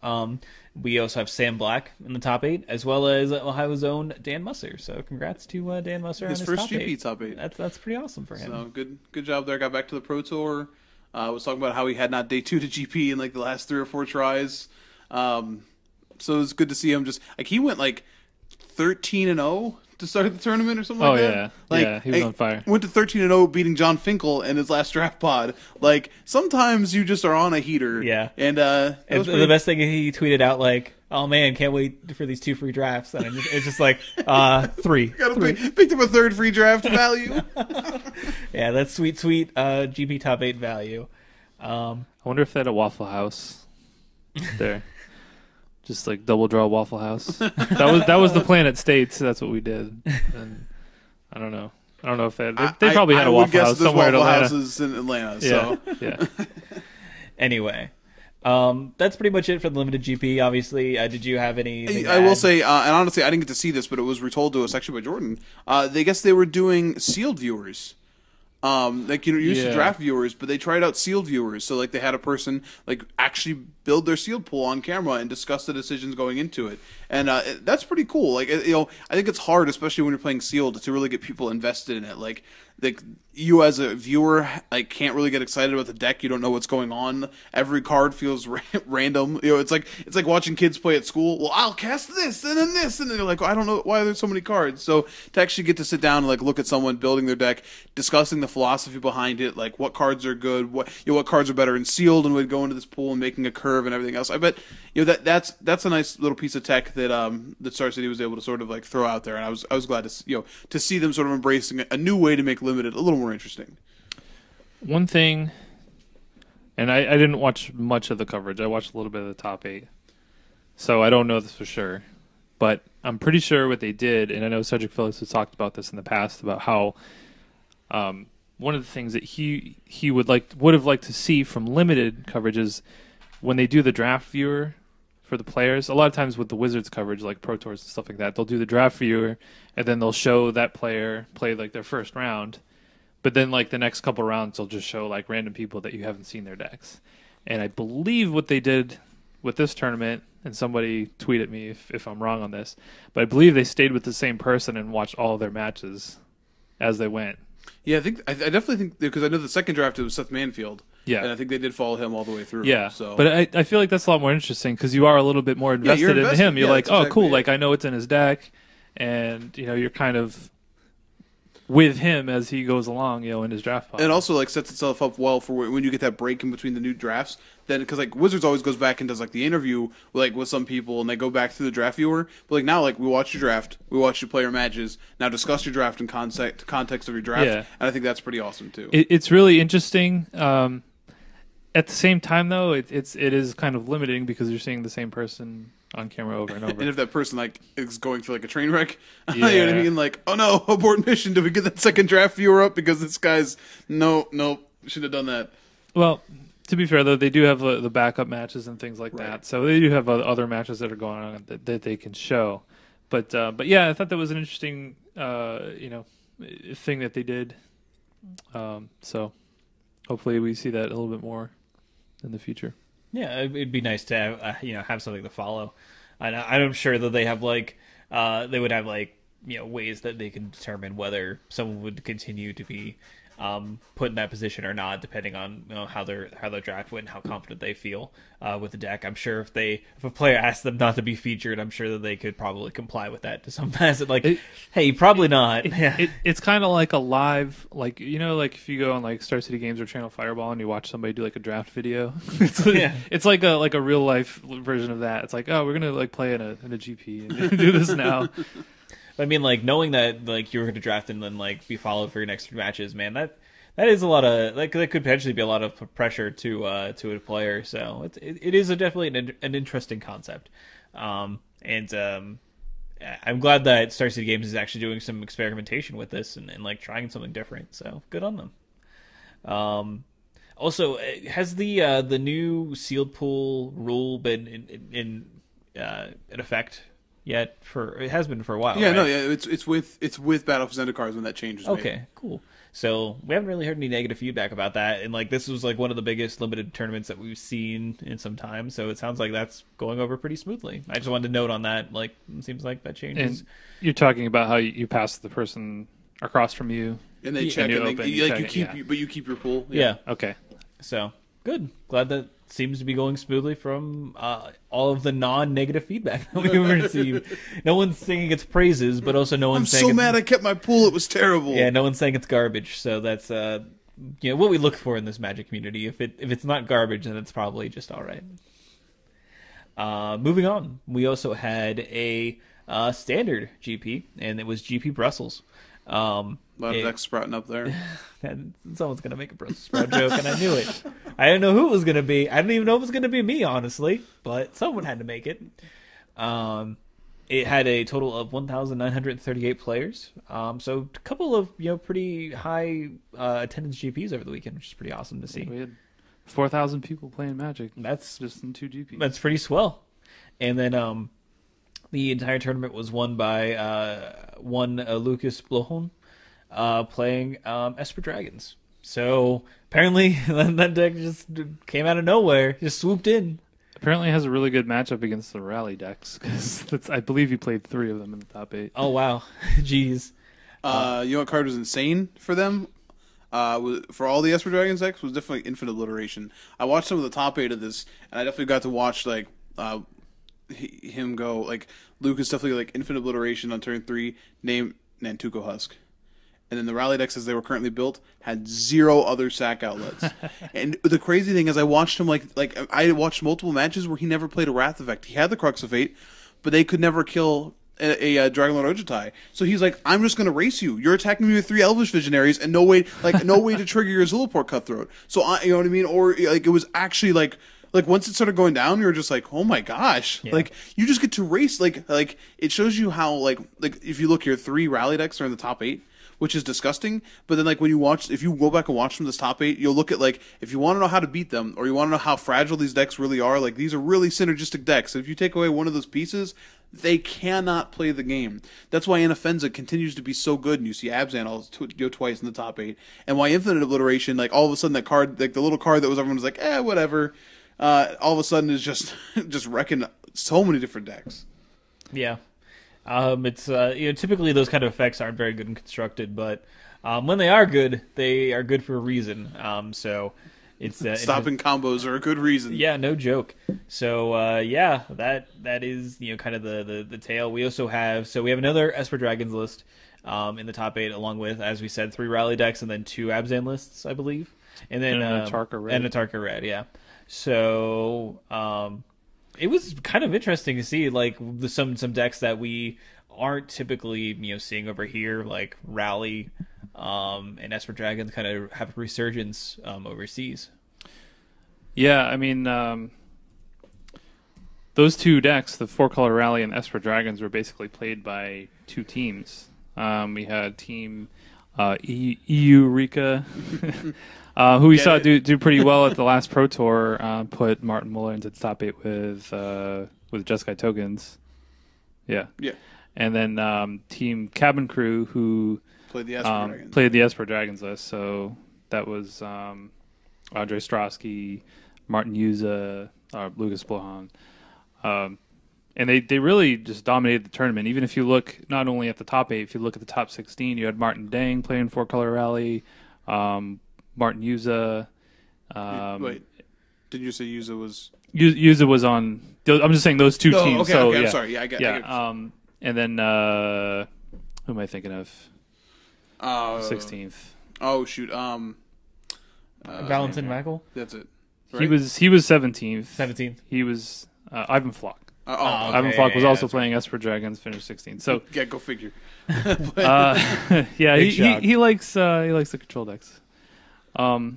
We also have Sam Black in the top 8, as well as Ohio's own Dan Musser. So congrats to Dan Musser on his first top GP 8. top 8. That's pretty awesome for him. So good job there. Got back to the Pro Tour. Was talking about how he had not day 2 to GP in like the last 3 or 4 tries. So it was good to see him just like he went like 13-0 to start the tournament or something like that. Yeah. Like, Yeah, he was on fire. Went to 13-0 beating John Finkel in his last draft pod. Like sometimes you just are on a heater. Yeah. And the best thing he tweeted out like, "Oh man, can't wait for these 2 free drafts." And it's just like 3. Picked up a 3rd free draft value. Yeah, that's sweet GP top 8 value. I wonder if they had a Waffle House there. Just like double draw Waffle House. That was the plan at States. That's what we did. And I don't know if they probably had a Waffle House somewhere in Atlanta. Houses in Atlanta. Yeah, So yeah. Anyway, that's pretty much it for the limited GP. Obviously, did you have any? I will say, and honestly, I didn't get to see this, but it was retold to us actually by Jordan. They guess they were doing sealed viewers. Like used to draft viewers, but they tried out sealed viewers. So like they had a person like actually build their sealed pool on camera and discuss the decisions going into it, and that's pretty cool. Like I think it's hard, especially when you're playing sealed, to really get people invested in it. Like you as a viewer like can't really get excited about the deck. You don't know what's going on. Every card feels random. It's like watching kids play at school. Well, I'll cast this and then this, and then you're like, I don't know why there's so many cards. So to actually get to sit down and like look at someone building their deck, discussing the philosophy behind it, like what cards are good, what cards are better in sealed, and would go into this pool and making a curve and everything else. I bet that's a nice little piece of tech that Star City was able to sort of like throw out there, and I was glad to see them sort of embracing a new way to make limited a little more interesting. One thing, and I didn't watch much of the coverage. I watched a little bit of the top 8, so I don't know this for sure. But I'm pretty sure what they did, and I know Cedric Phillips has talked about this in the past about how one of the things that he would have liked to see from limited coverage is when they do the draft viewer for the players. A lot of times with the Wizards coverage, like Pro Tours and stuff like that, they'll do the draft viewer and then they'll show that player play like their first round. But then like the next couple rounds, they'll just show like random people that you haven't seen their decks. And I believe what they did with this tournament, and somebody tweet at me if I'm wrong on this, but I believe they stayed with the same person and watched all of their matches as they went. Yeah, I definitely think, because I know the second draft it was Seth Manfield. Yeah, and I think they did follow him all the way through. Yeah, so. But I feel like that's a lot more interesting because you are a little bit more invested in him. You're like, oh, cool, like I know it's in his deck, and you're kind of with him as he goes along, in his draft pod. And also like sets itself up well for when you get that break in between the new drafts. Then because like Wizards always goes back and does like the interview like with some people, and they go back through the draft viewer. But like now, like we watch your draft, we watch you play your matches. Now discuss your draft in context of your draft, and I think that's pretty awesome too. It's really interesting. At the same time, though, it is kind of limiting because you're seeing the same person on camera over and over. And if that person like is going through like a train wreck, you know what I mean? Like, oh no, abort mission. Did we get that second draft viewer up because this guy's nope, should have done that. Well, to be fair though, they do have the backup matches and things like that, so they do have other matches that are going on that they can show. But yeah, I thought that was an interesting thing that they did. So hopefully we see that a little bit more in the future. Yeah, it'd be nice to have, have something to follow. I'm sure that they have they would have ways that they can determine whether someone would continue to be put in that position or not, depending on how their draft went and how confident they feel with the deck. I'm sure if a player asked them not to be featured, I'm sure that they could probably comply with that to some facet. Hey, probably not. It's kind of like a live, like if you go on like Star City Games or Channel Fireball and you watch somebody do like a draft video. It's like a real life version of that. It's like, oh, we're gonna like play in a GP and do this now. I mean, like knowing that you were going to draft and then be followed for your next matches, man, that is a lot of that could potentially be a lot of pressure to a player. So it is definitely an interesting concept, and I'm glad that Star City Games is actually doing some experimentation with this and trying something different. So good on them. Also, has the new sealed pool rule been in effect yet. It has been for a while. Yeah, right? no, yeah, it's with Battle for Zendikar when that change was made. Okay, cool. So we haven't really heard any negative feedback about that, and like this was like one of the biggest limited tournaments that we've seen in some time. So it sounds like that's going over pretty smoothly. I just wanted to note on that. Like, it seems like that changes. And you're talking about how you pass the person across from you, And they check you and open, they, you like check you it, keep, yeah. but you keep your pool. Yeah. Okay. So good. Glad that seems to be going smoothly from all of the non-negative feedback that we've received. No one's saying it's praises, but also no I'm one's saying so it's, mad I kept my pool. It was terrible. yeah, no one's saying it's garbage. So that's what we look for in this Magic community. If it's not garbage, then it's probably just all right. Moving on, we also had a standard GP, and it was GP Brussels. A lot of decks sprouting up there. And someone's gonna make a Brussels sprout joke, and I knew it. I didn't know who it was gonna be. I didn't even know it was gonna be me, honestly. But someone had to make it. It had a total of 1,938 players. So a couple of pretty high attendance GPs over the weekend, which is pretty awesome to see. We had 4,000 people playing Magic. That's Just in 2 GPs. That's pretty swell. And then the entire tournament was won by Lucas Blohon playing Esper Dragons. So apparently that deck just came out of nowhere, just swooped in. Apparently has a really good matchup against the Rally decks, because I believe he played 3 of them in the top 8. Oh, wow. Jeez. You know what card was insane for them? For all the Esper Dragons decks was definitely Infinite Obliteration. I watched some of the top 8 of this, and I definitely got to watch like him go. Like Lucas definitely like Infinite Obliteration on turn 3, name Nantuko Husk. And then the Rally decks, as they were currently built, had 0 other sack outlets. And the crazy thing is, I watched him like I watched multiple matches where he never played a Wrath effect. He had the Crux of Fate, but they could never kill a Dragonlord Ojutai. So he's like, I'm just going to race you. You're attacking me with 3 Elvish Visionaries, and no way to trigger your Zulaport Cutthroat. So you know what I mean? Or like it was actually like once it started going down, you were just like, oh my gosh, Yeah. like you just get to race. Like it shows you how like if you look, your 3 Rally decks are in the top 8. Which is disgusting, but then like when you watch, if you go back and watch from this top 8, you'll look at like, if you want to know how to beat them, or you want to know how fragile these decks really are, like these are really synergistic decks. If you take away one of those pieces, they cannot play the game. That's why Anafenza continues to be so good, and you see Abzan go twice in the top 8, and why Infinite Obliteration, like all of a sudden that card, like the little card that was everyone was like, whatever, all of a sudden is just wrecking so many different decks. Yeah. It's typically those kind of effects aren't very good and constructed, but when they are good for a reason. So it's Stopping combos are a good reason. Yeah, no joke. So that is kind of the tale. We also have another Esper Dragons list in the top 8, along with, as we said, 3 Rally decks and then 2 Abzan lists, I believe, and then And a Tarka Red. and a Tarka Red. Yeah. So it was kind of interesting to see like some decks that we aren't typically seeing over here, like Rally and Esper Dragons kind of have a resurgence overseas. Yeah, I mean, those 2 decks, the 4-color Rally and Esper Dragons, were basically played by 2 teams. We had Team Eureka, who we saw do pretty well at the last Pro Tour, put Martin Muller into the top 8 with Jeskai Tokens. Yeah. Yeah. And then Team Cabin Crew, who Played the Esper Dragons. played the Esper Dragons list. So that was Andre Strosky, Martin Yuza, Lucas Blohon. And they really just dominated the tournament. Even if you look not only at the top 8, if you look at the top 16, you had Martin Dang playing 4-color Rally, Martin Yuza. Wait, did you say Yuza was? Yuza was on. I'm just saying those 2 teams. Okay, so, okay, yeah. I'm sorry. Yeah, I get Yeah. And then who am I thinking of? 16th. Oh shoot. Valentin Mackel, That's it. He was 17th. 17th. He was Ivan Flock. Okay, Ivan Flock was also that's playing Esper Dragons, finished 16th. So yeah, go figure. yeah, Big shock. he likes the control decks. But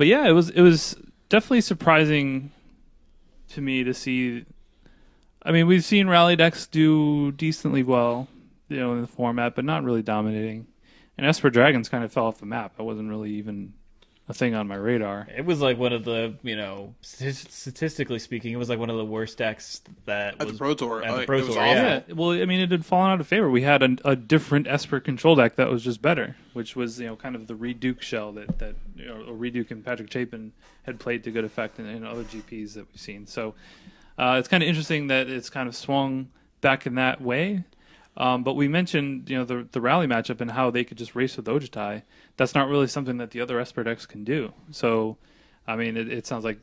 yeah, it was definitely surprising to me to see. I mean, we've seen Rally decks do decently well, in the format, but not really dominating. And Esper Dragons kind of fell off the map. I wasn't really even a thing on my radar. It was like one of the, statistically speaking, it was like one of the worst decks that At was the Pro Tour. At the It Pro was Tour, awful. yeah. Well, I mean, it had fallen out of favor. We had a different Esper control deck that was just better, which was kind of the Reduke shell that Reduke and Patrick Chapin had played to good effect in other GPs that we've seen. So it's kind of interesting that it's kind of swung back in that way. But we mentioned the rally matchup and how they could just race with Ojutai. That's not really something that the other Esper decks can do. So, I mean, it sounds like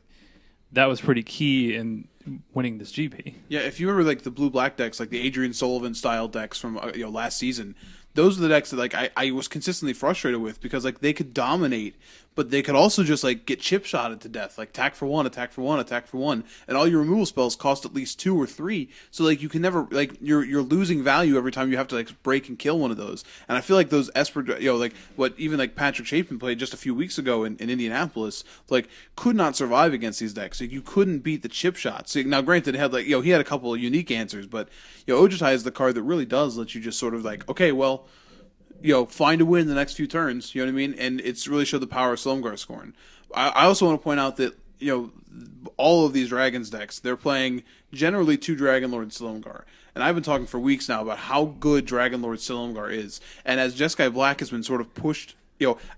that was pretty key in winning this GP. Yeah, if you remember like the blue-black decks, like the Adrian Sullivan style decks from last season, those are the decks that like I was consistently frustrated with because like they could dominate, but they could also just like get chip shotted to death, like attack for one, attack for one, attack for one, and all your removal spells cost at least 2 or 3. So like you can never like you're losing value every time you have to like break and kill one of those. And I feel like those Esper, like what even like Patrick Chapin played just a few weeks ago in Indianapolis, like could not survive against these decks. Like, you couldn't beat the chip shots. So, now granted, it had like he had a couple of unique answers, but Ojutai is the card that really does let you just sort of like, okay, well, find a win the next few turns, you know what I mean? And it's really showed the power of Silumgar Scorn. I also want to point out that, all of these Dragons decks, they're playing generally 2 Dragon Lord Silumgar. And I've been talking for weeks now about how good Dragon Lord Silumgar is. And as Jeskai Black has been sort of pushed,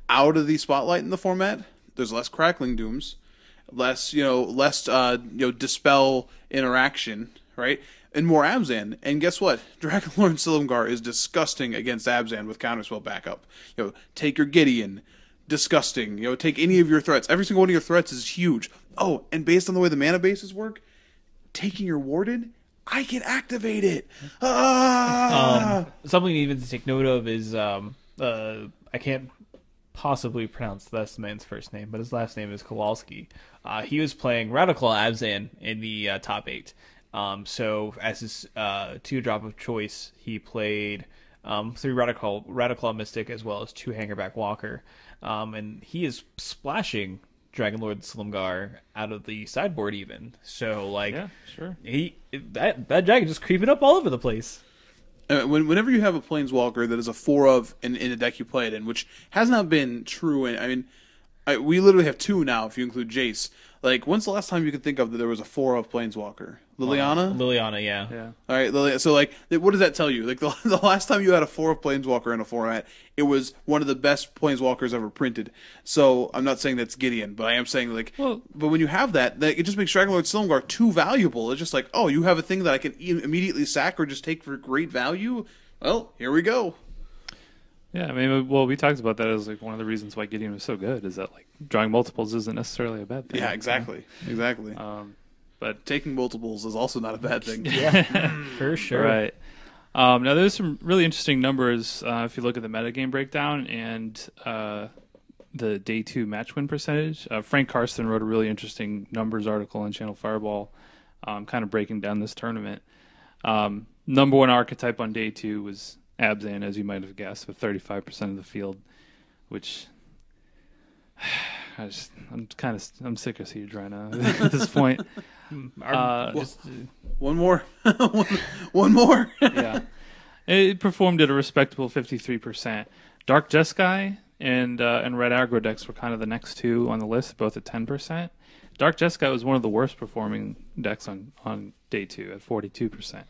out of the spotlight in the format, there's less Crackling Dooms, less Dispel interaction, right? And more Abzan. And guess what? Dragon Lord Silumgar is disgusting against Abzan with counterspell backup. Take your Gideon. Disgusting. Take any of your threats. Every single one of your threats is huge. Oh, and based on the way the mana bases work, taking your Warded, I can activate it. Something even to take note of is I can't possibly pronounce this man's first name, but his last name is Kowalski. He was playing Radical Abzan in the top 8. So as his 2-drop of choice, he played 3 Radical Mystic as well as 2 Hangerback Walker. And he is splashing Dragon Lord Silumgar out of the sideboard even. So yeah, sure. That dragon just creeping up all over the place. Whenever you have a Planeswalker that is a 4 of in a deck you play it in, which has not been true, we literally have 2 now if you include Jace. Like, when's the last time you could think of that there was a 4 of Planeswalker? Liliana? Liliana, yeah. All right, Liliana. So, like, what does that tell you? Like, the last time you had a 4 of Planeswalker in a format, it was one of the best Planeswalkers ever printed. So, I'm not saying that's Gideon, but I am saying, like, but when you have that, it just makes Dragon Lord Silumgar too valuable. It's just like, oh, you have a thing that I can immediately sack or just take for great value? Well, here we go. Yeah, I mean, well, we talked about that as like one of the reasons why Gideon was so good is that like drawing multiples isn't necessarily a bad thing. Yeah, exactly. But taking multiples is also not a bad thing. Yeah, for sure. Right. Now, there's some really interesting numbers if you look at the metagame breakdown and the day 2 match win percentage. Frank Karsten wrote a really interesting numbers article on Channel Fireball, kind of breaking down this tournament. Number 1 archetype on day 2 was Abzan, as you might have guessed, with 35% of the field, which I'm sick of Siege right now at this point. One more. One more. Yeah. It performed at a respectable 53%. Dark Jeskai and Red Aggro decks were kind of the next 2 on the list, both at 10%. Dark Jeskai was one of the worst performing decks on day 2 at 42%.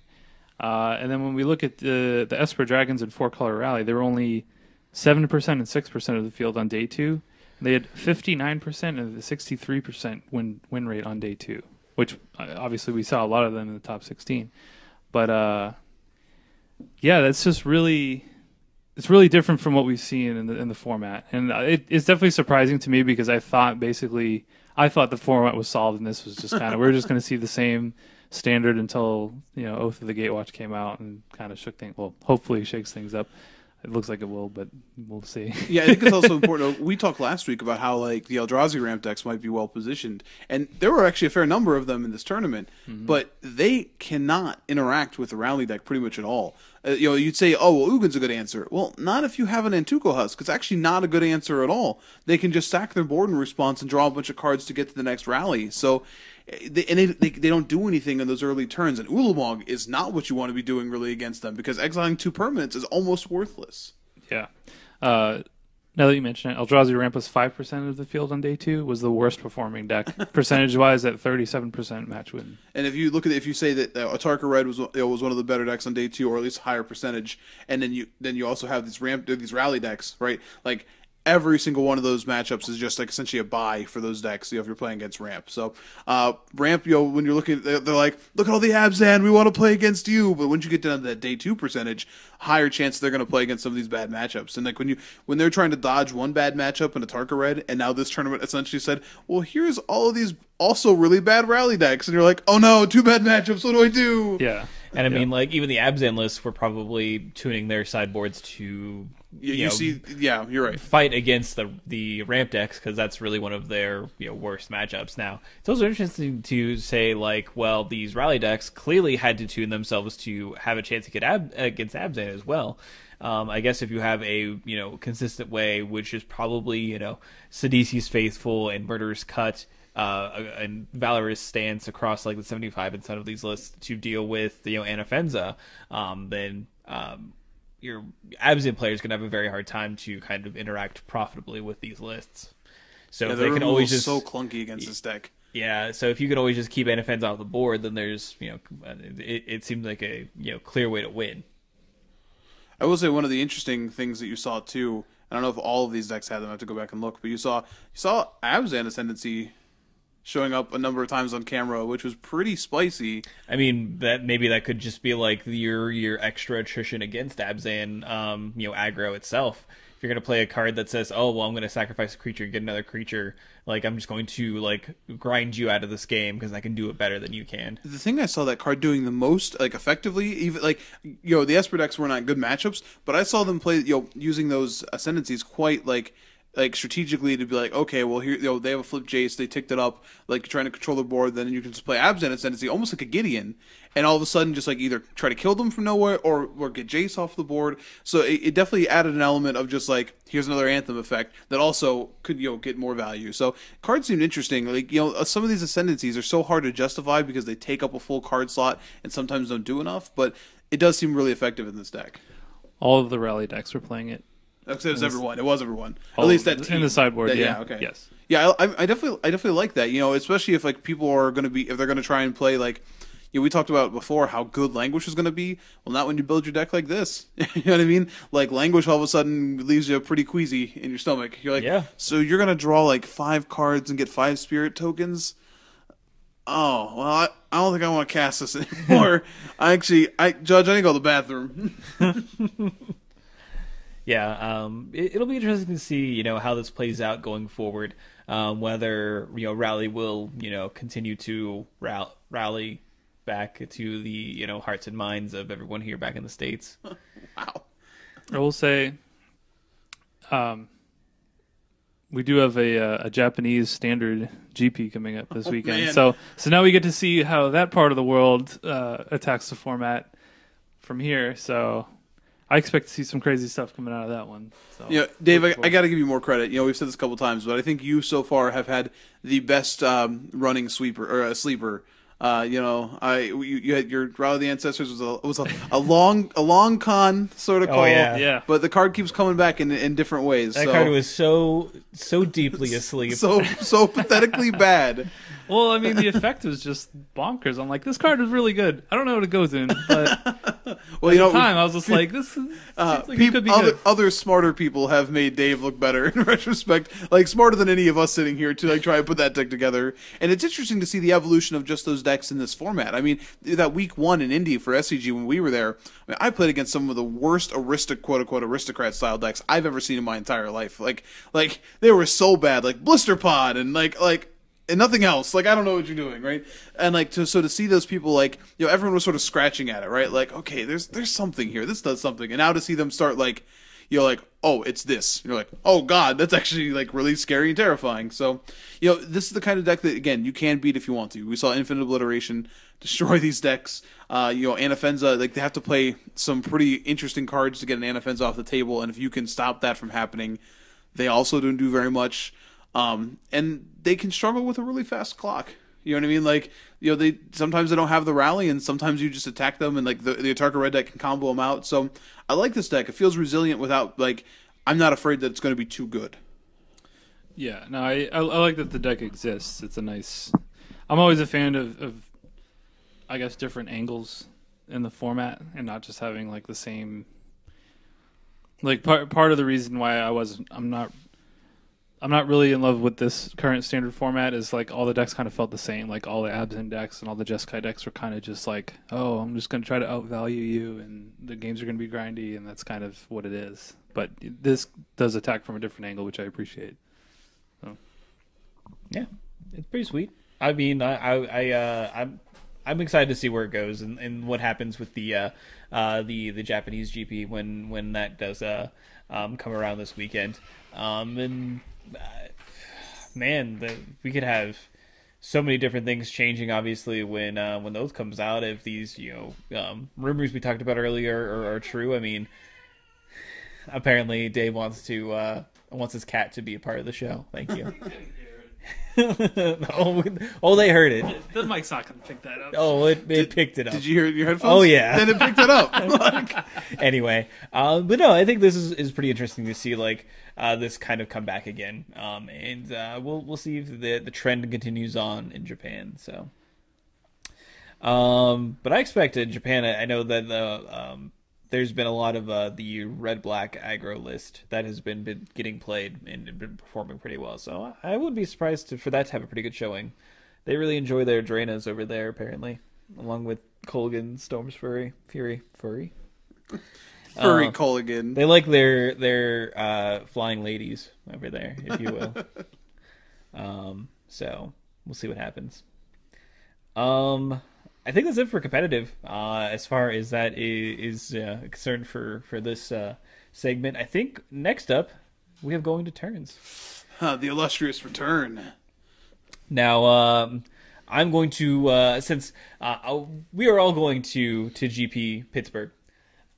And then when we look at the Esper Dragons and 4-color Rally, they were only 7% and 6% of the field on day 2. They had 59% and 63% win rate on day 2, which obviously we saw a lot of them in the top 16. But yeah, that's just really different from what we've seen in the format, and it's definitely surprising to me because I thought the format was solved and this was just kind of we're just going to see the same standard until Oath of the Gatewatch came out and kind of shook things. Well, hopefully shakes things up. It looks like it will, but we'll see. Yeah, I think it's also important. We talked last week about how like the Eldrazi ramp decks might be well positioned, and there were actually a fair number of them in this tournament. Mm-hmm. But they cannot interact with the Rally deck pretty much at all. You'd say, oh, well, Ugin's a good answer. Well, not if you have an Antuco Husk. It's actually not a good answer at all. They can just sack their board in response and draw a bunch of cards to get to the next rally. So. They don't do anything in those early turns, and Ulamog is not what you want to be doing really against them because exiling 2 permanents is almost worthless. Yeah. Now that you mention it, Eldrazi Ramp was 5% of the field on day 2. Was the worst performing deck percentage-wise at 37% match win. And if you look at it, if you say that Atarka Red was one of the better decks on day 2, or at least a higher percentage, and then you also have these rally decks, right? Like every single one of those matchups is just like essentially a buy for those decks. If you're playing against Ramp, so Ramp, when you're looking, they're like, look at all the Abzan, we want to play against you. But once you get down to that day 2 percentage, higher chance they're going to play against some of these bad matchups. And like when they're trying to dodge one bad matchup in a Tarka Red, and now this tournament essentially said, well, here's all of these also really bad rally decks, and you're like, oh no, 2 bad matchups, what do I do? Yeah. And I mean, like, even the Abzan lists were probably tuning their sideboards to you're right. Fight against the ramp decks, because that's really one of their worst matchups. Now, it's also interesting to say, like, well, these rally decks clearly had to tune themselves to have a chance to get against Abzan as well. I guess if you have a consistent way, which is probably Sidisi's Faithful and Murderous Cut, and Valorous stance across like the 75% of these lists to deal with Anafenza, then your Abzan players can have a very hard time to kind of interact profitably with these lists. So if they can always just so clunky against this deck. Yeah, so if you can always just keep Anafenza off the board, then there's it seems like a clear way to win. I will say one of the interesting things that you saw too. I don't know if all of these decks had them. I have to go back and look, but you saw Abzan Ascendancy showing up a number of times on camera, which was pretty spicy. I mean, that could just be like your extra attrition against Abzan, aggro itself. If you're going to play a card that says, oh, well, I'm going to sacrifice a creature and get another creature, like, I'm just going to, like, grind you out of this game because I can do it better than you can. The thing I saw that card doing the most, like, effectively, even, like, the Esper decks were not good matchups, but I saw them play, using those Ascendancies quite, like strategically to be like, okay, well, here, they have a flip Jace, they ticked it up, like, trying to control the board, then you can just play Abzan Ascendancy, almost like a Gideon, and all of a sudden just, like, either try to kill them from nowhere or get Jace off the board. So it definitely added an element of just, like, here's another Anthem effect that also could, get more value. So cards seemed interesting. Like, some of these Ascendancies are so hard to justify because they take up a full card slot and sometimes don't do enough, but it does seem really effective in this deck. All of the rally decks were playing it. It was everyone. It was everyone. At least that team. In the sideboard, yeah. Okay. Yes. Yeah, I definitely like that. Especially if like people are going to be, if they're going to try and play like, we talked about before how good Languish is going to be. Well, not when you build your deck like this. You know what I mean? Like Languish all of a sudden leaves you pretty queasy in your stomach. You're like, yeah. So you're going to draw like 5 cards and get 5 spirit tokens? Oh, well, I don't think I want to cast this anymore. Judge, I need to go to the bathroom. Yeah, it'll be interesting to see, how this plays out going forward. Whether Rally will, continue to rally back to the hearts and minds of everyone here back in the States. Wow. I will say, we do have a Japanese standard GP coming up this weekend. Man. So now we get to see how that part of the world attacks the format from here. So I expect to see some crazy stuff coming out of that one. So, Dave, I got to give you more credit. We've said this a couple times, but I think you so far have had the best running sweeper or sleeper. You had your Rally of the Ancestors was a long con sort of call. Oh, yeah. But the card keeps coming back in different ways. That card was so deeply asleep, so pathetically bad. Well, I mean, the effect was just bonkers. I'm like, this card is really good. I don't know what it goes in, but well, at the time, I was just like, this is, seems like it could be good. Other smarter people have made Dave look better in retrospect, like smarter than any of us sitting here to like try and put that deck together. And it's interesting to see the evolution of just those decks in this format. I mean, that week 1 in Indy for SCG when we were there, I played against some of the worst quote unquote aristocrat style decks I've ever seen in my entire life. Like they were so bad, like Blister Pod and like and nothing else. Like, I don't know what you're doing, right? And like to see those people, like, everyone was sort of scratching at it, right? Like, okay, there's something here. This does something. And now to see them start like, like, oh, it's this. You're like, oh god, that's actually like really scary and terrifying. So, this is the kind of deck that again you can beat if you want to. We saw Infinite Obliteration destroy these decks. Anafenza, like they have to play some pretty interesting cards to get an Anafenza off the table, and if you can stop that from happening, they also don't do very much. And they can struggle with a really fast clock. You know what I mean? Like, they sometimes they don't have the rally, and sometimes you just attack them, and like the Atarka Red deck can combo them out. So I like this deck. It feels resilient without like I'm not afraid that it's going to be too good. Yeah, no, I like that the deck exists. It's a nice. I'm always a fan of I guess different angles in the format and not just having like the same. Like part of the reason why I'm not really in love with this current standard format is like all the decks kind of felt the same. Like all the Abzan decks and all the Jeskai decks were kind of just like, oh, I'm just going to try to outvalue you and the games are going to be grindy, and that's kind of what it is. But this does attack from a different angle, which I appreciate. So. Yeah, it's pretty sweet. I mean, I'm excited to see where it goes and what happens with the Japanese GP when that does come around this weekend. We could have so many different things changing. Obviously, when those comes out, if these rumors we talked about earlier are true. I mean, apparently Dave wants his cat to be a part of the show. Thank you. They heard it. The mic's not going to pick that up. Oh, it picked it up. Did you hear it in your headphones? Oh, yeah. Then it picked it up. Anyway, but no, I think this is pretty interesting to see this kind of come back again, and we'll see if the trend continues on in Japan. So, but I expect in Japan, I know that there's been a lot of the red-black aggro list that has been getting played and been performing pretty well. So I wouldn't be surprised for that to have a pretty good showing. They really enjoy their Drainas over there, apparently, along with Kolaghan, Storm's Furry. Furry Kolaghan. They like their flying ladies over there, if you will. So we'll see what happens. I think that's it for competitive, as far as that is concerned for this segment. I think next up we have going to turns. The illustrious return. Now, I'm going to since we are all going to GP Pittsburgh,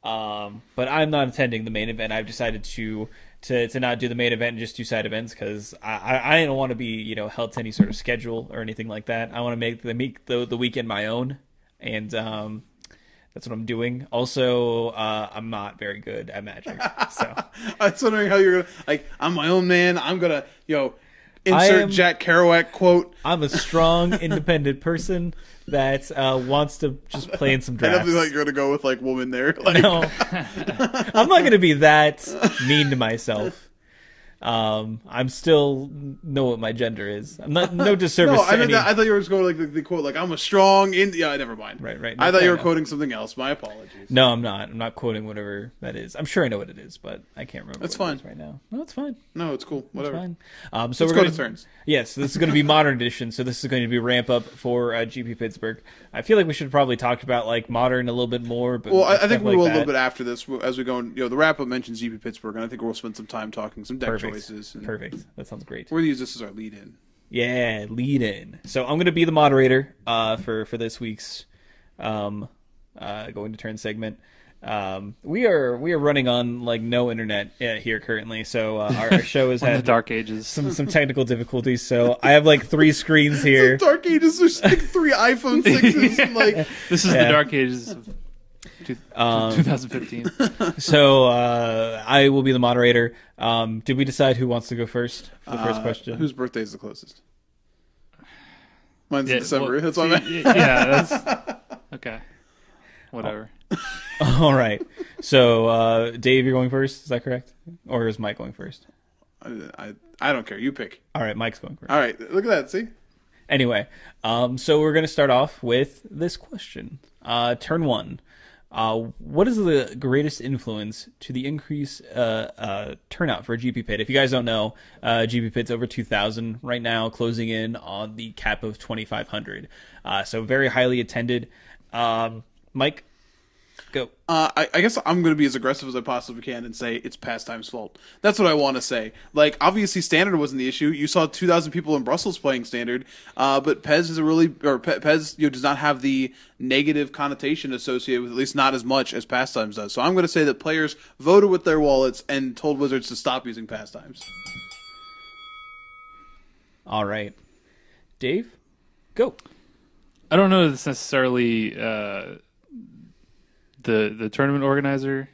but I'm not attending the main event. I've decided to not do the main event and just do side events because I don't want to be held to any sort of schedule or anything like that. I want to make the weekend my own, and that's what I'm doing. Also, I'm not very good at Magic, so I was wondering how you're gonna I'm my own man. I'm gonna insert Jack Kerouac quote. I'm a strong, independent person that wants to just play in some drafts. I definitely you're gonna go with woman there. No, I'm not gonna be that mean to myself. I'm still know what my gender is. I'm not no disservice. No, to I thought you were just going the quote I'm a strong yeah, never mind. Right. No, I thought you were quoting something else. My apologies. No, I'm not. I'm not quoting whatever that is. I'm sure I know what it is, but I can't remember. It's fine It is right now. No, it's fine. No, it's cool. Whatever. It's fine. So let's we're go to turns. Yes, this is going to be Modern Edition. So this is going to be ramp up for GP Pittsburgh. I feel like we should have probably talked about Modern a little bit more. But I think we will a little bit after this as we go. The wrap up mentions GP Pittsburgh, and I think we'll spend some time talking some deck choices. Perfect. That sounds great. We're gonna use this as our lead in. Yeah, lead in. So I'm gonna be the moderator for this week's going to turn segment. We are running on no internet here currently, so our show has had the Dark Ages some technical difficulties. So I have 3 screens here. Dark Ages. There's 3 iPhone 6s. And, this is the Dark Ages of 2015. So I will be the moderator. Did we decide who wants to go first for the first question? Whose birthday is the closest? Mine's in December. Well, that's what I meant. Yeah, that's okay. Whatever. All right. So Dave, you're going first. Is that correct? Or is Mike going first? I don't care. You pick. All right, Mike's going first. All right. Look at that. See? Anyway, so we're going to start off with this question. Turn 1. What is the greatest influence to the increase turnout for GP Pit? If you guys don't know, GP Pit's over 2,000 right now, closing in on the cap of 2,500. So very highly attended. Mike, go. I guess I'm going to be as aggressive as I possibly can and say it's Pastime's fault. That's what I want to say. Obviously, Standard wasn't the issue. You saw 2,000 people in Brussels playing Standard, but Pez is Pez does not have the negative connotation associated with, at least not as much as Pastimes does. So I'm going to say that players voted with their wallets and told Wizards to stop using Pastimes. All right, Dave, go. I don't know if it's necessarily the tournament organizer.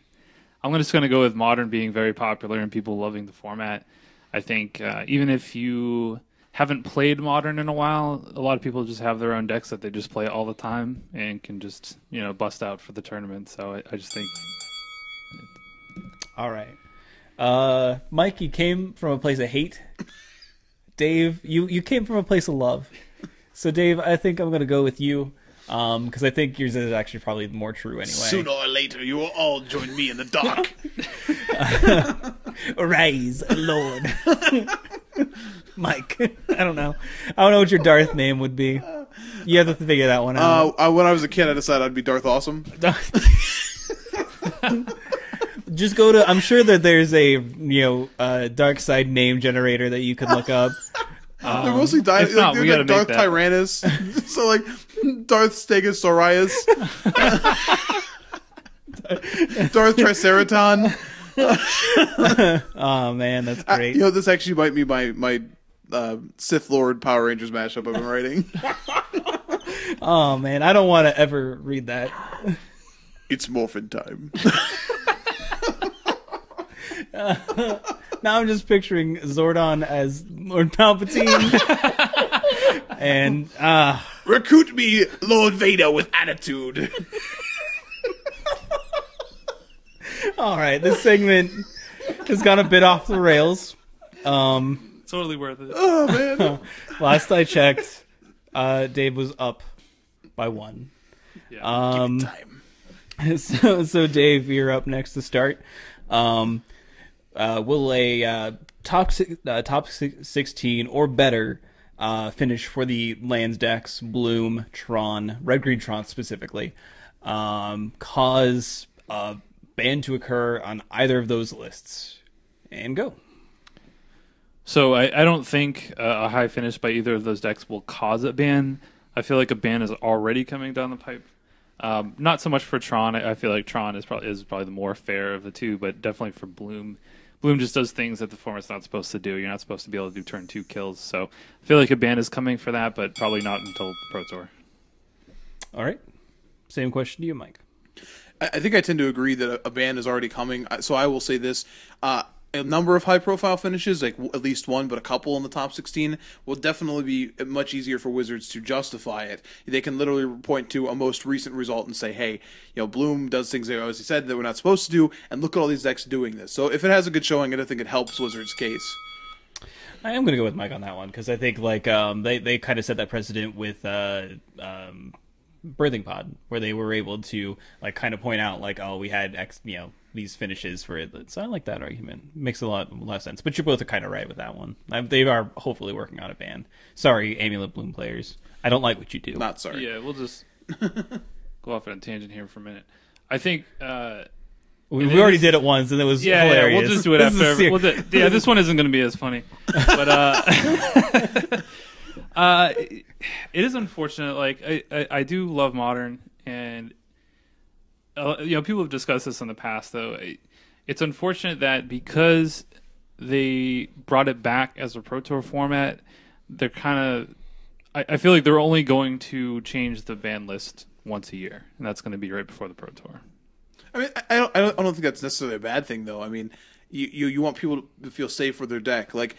I'm just going to go with Modern being very popular and people loving the format. I think even if you haven't played Modern in a while, a lot of people just have their own decks that they just play all the time and can just, bust out for the tournament. So I just think... All right. Mike, you came from a place of hate. Dave, you came from a place of love. So, Dave, I think I'm going to go with you because I think yours is actually probably more true anyway. Sooner or later, you will all join me in the dark. Rise, Lord. Mike, I don't know. I don't know what your Darth name would be. You have to figure that one out. When I was a kid, I decided I'd be Darth Awesome. Just go to. I'm sure that there's a dark side name generator that you can look up. They're mostly Darth Tyrannus, so like Darth Stegosaurus, Darth Triceraton. Oh man, that's great. This actually might be my Sith Lord Power Rangers mashup I've been writing. Oh man, I don't want to ever read that. It's morphin' time. Now I'm just picturing Zordon as Lord Palpatine. And recruit me, Lord Vader with attitude. All right, this segment has gone a bit off the rails. Totally worth it. Oh man! Last I checked, Dave was up by 1. Yeah. Give it time. So Dave, you're up next to start. Will a top 16 or better finish for the lands decks, Bloom, Tron, Red Green Tron specifically, cause a ban to occur on either of those lists? And go. So I don't think a high finish by either of those decks will cause a ban. I feel like a ban is already coming down the pipe. Not so much for Tron. I feel like Tron is probably the more fair of the two, but definitely for Bloom. Bloom just does things that the format's not supposed to do. You're not supposed to be able to do turn 2 kills. So I feel like a ban is coming for that, but probably not until Pro Tour. All right. Same question to you, Mike. I think I tend to agree that a ban is already coming. So I will say this. A number of high-profile finishes, like at least one, but a couple in the top 16, will definitely be much easier for Wizards to justify it. They can literally point to a most recent result and say, hey, Bloom does things they always said that we're not supposed to do, and look at all these decks doing this. So if it has a good showing, I don't think it helps Wizards' case. I am going to go with Mike on that one, because I think they kind of set that precedent with Birthing Pod, where they were able to kind of point out we had X, these finishes for it. So I like that argument. Makes a lot less sense. But you both are kind of right with that one. They are hopefully working on a ban. Sorry, Amulet Bloom players. I don't like what you do. Not sorry. Yeah, we'll just go off on a tangent here for a minute. I think we already did it once, and it was hilarious. Yeah, we'll just do it after. This one isn't going to be as funny. But it is unfortunate. I do love Modern, and people have discussed this in the past. Though it's unfortunate that because they brought it back as a Pro Tour format, they're kind of. I feel like they're only going to change the ban list once a year, and that's going to be right before the Pro Tour. I mean, I don't think that's necessarily a bad thing, though. I mean, you want people to feel safe with their deck, and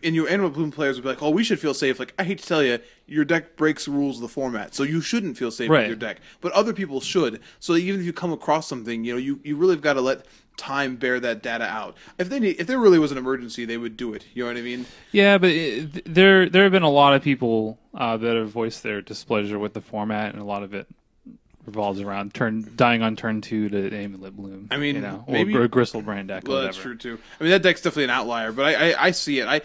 your Animal Bloom players would be like, oh, we should feel safe. I hate to tell you, your deck breaks the rules of the format, so you shouldn't feel safe with your deck. But other people should. So even if you come across something, you really have got to let time bear that data out. If there really was an emergency, they would do it. You know what I mean? Yeah, but there have been a lot of people that have voiced their displeasure with the format, and a lot of it revolves around dying on turn 2 to Amulet Bloom. I mean, maybe or Gristlebrand deck. Well, that's true too. I mean, that deck's definitely an outlier, but I see it.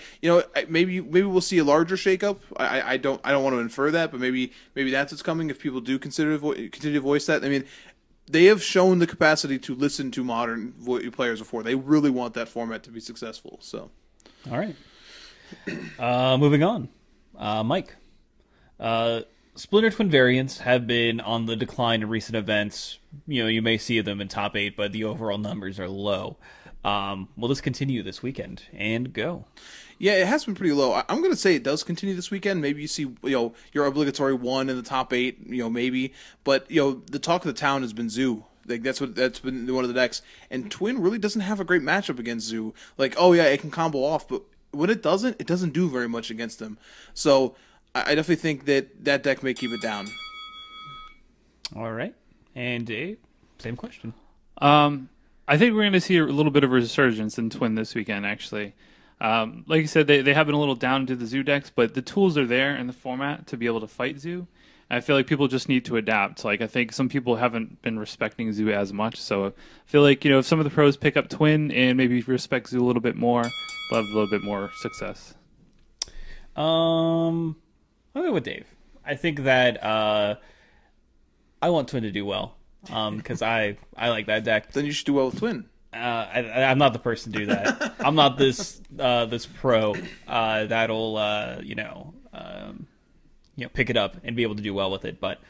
Maybe we'll see a larger shakeup. I don't want to infer that, but maybe that's what's coming if people do continue to voice that. I mean, they have shown the capacity to listen to Modern players before. They really want that format to be successful. So, all right. Moving on, Mike. Splinter Twin variants have been on the decline in recent events. You may see them in top 8, but the overall numbers are low. Will this continue this weekend? And go. Yeah, it has been pretty low. I'm going to say it does continue this weekend. Maybe you see, your obligatory 1 in the top 8, maybe. But, the talk of the town has been Zoo. Like that's been one of the decks. And Twin really doesn't have a great matchup against Zoo. Like, oh yeah, it can combo off, but when it doesn't do very much against them. So I definitely think that deck may keep it down. All right. And Dave, same question. I think we're going to see a little bit of a resurgence in Twin this weekend, actually. Like you said, they have been a little down to the Zoo decks, but the tools are there in the format to be able to fight Zoo. I feel like people just need to adapt. Like, I think some people haven't been respecting Zoo as much, so I feel like, if some of the pros pick up Twin and maybe respect Zoo a little bit more, they'll have a little bit more success. I'll go with Dave. I think that I want Twin to do well because I like that deck. Then you should do well with Twin. I'm not the person to do that. I'm not this pro that'll pick it up and be able to do well with it. But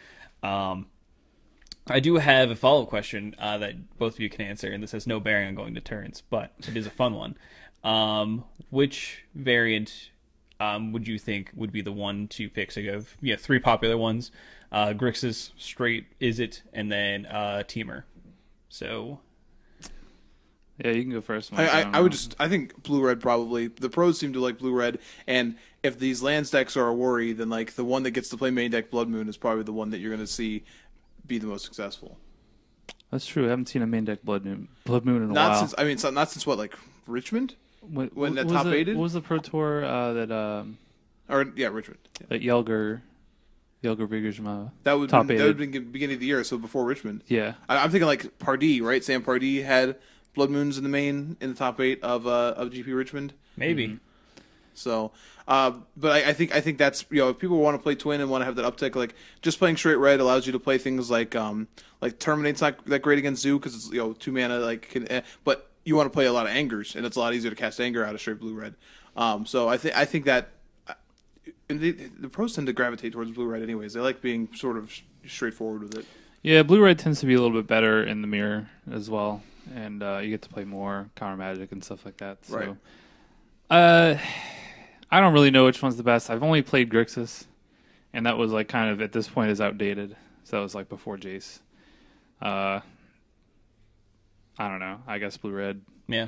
I do have a follow-up question that both of you can answer, and this has no bearing on going to turns, but it is a fun one. Which variant would you think would be the one to pick? So you have three popular ones: Grixis, Straight, Izzet, and then Teamer. So. Yeah, you can go first. I think blue-red probably. The pros seem to like blue-red, and if these lands decks are a worry, then like the one that gets to play main deck Blood Moon is probably the one that you're going to see be the most successful. That's true. I haven't seen a main deck Blood Moon in a while. Not since what, like Richmond? When that top aided? What was the Pro Tour Richmond. Yeah. That Yelger Vigers That would have been beginning of the year, so before Richmond. Yeah. I'm thinking like Pardee, right? Sam Pardee had Blood Moons in the top 8 of GP Richmond. Maybe. Mm-hmm. So, but I think that's, if people want to play Twin and want to have that uptick, like just playing straight red allows you to play things like Terminate's not that great against Zoo because it's 2 mana but you want to play a lot of Angers and it's a lot easier to cast Anger out of straight blue red. So I think that the pros tend to gravitate towards blue red anyways. They like being sort of straightforward with it. Yeah, blue red tends to be a little bit better in the mirror as well. And you get to play more counter magic and stuff like that. So, right. I don't really know which one's the best. I've only played Grixis, and that was like kind of at this point is outdated. So that was like before Jace. I don't know. I guess blue red. Yeah.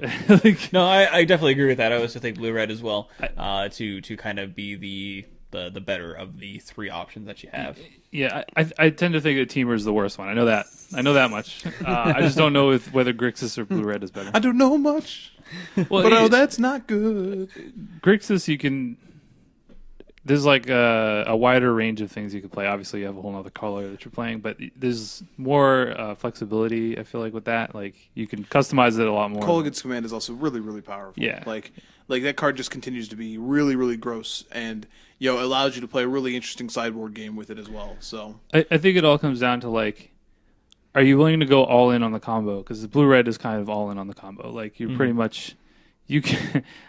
No, I definitely agree with that. I also think blue red as well. To kind of be the better of the three options that you have. Yeah, I tend to think that Teamer is the worst one. I know that much. I just don't know whether Grixis or Blue Red is better. I don't know much, but that's not good. Grixis, there's like a wider range of things you can play. Obviously, you have a whole other color that you're playing, but there's more flexibility, I feel like, with that. Like, you can customize it a lot more. Kolaghan's Command is also really, really powerful. Yeah. Like that card just continues to be really, really gross, and it allows you to play a really interesting sideboard game with it as well. So I think it all comes down to, like, are you willing to go all in on the combo? Because the blue-red is kind of all in on the combo. Like, you're pretty much...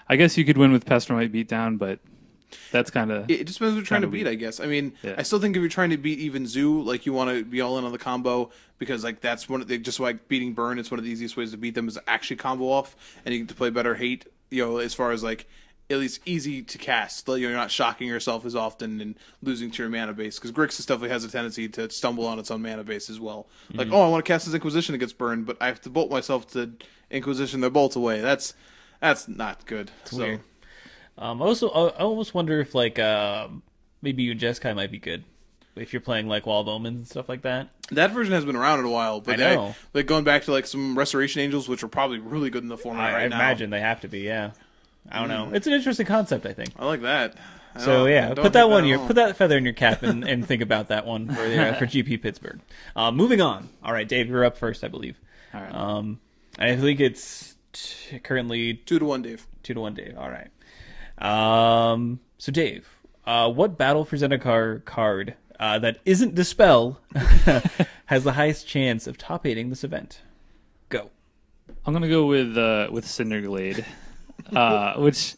I guess you could win with Pestermite Beatdown, but that's kind of... It just depends what you're trying to beat, I guess. I mean, yeah. I still think if you're trying to beat even Zoo, like, you want to be all in on the combo, because, like, that's one of the... Just like beating Burn, it's one of the easiest ways to beat them is actually combo off, and you get to play better Hate, as far as, like... At least easy to cast. You're not shocking yourself as often and losing to your mana base. Because Grixis definitely has a tendency to stumble on its own mana base as well. Like, I want to cast this Inquisition that gets burned, but I have to bolt myself to Inquisition their bolts away. That's not good. It's weird. I almost wonder if, like, maybe Jeskai might be good. If you're playing, like, Wall of Omens and stuff like that. That version has been around in a while. But I know. Like, going back to, like, some Restoration Angels, which are probably really good in the format right now. I imagine they have to be, yeah. I don't know. It's an interesting concept, I think. I like that. So yeah, put that feather in your cap and think about that one for GP Pittsburgh. Moving on. All right, Dave, you're up first, I believe. All right. I think it's currently 2-1, Dave. 2-1, Dave. All right. So Dave, what Battle for Zendikar card that isn't Dispel has the highest chance of top 8ing this event? Go. I'm gonna go with Cinderglade. Which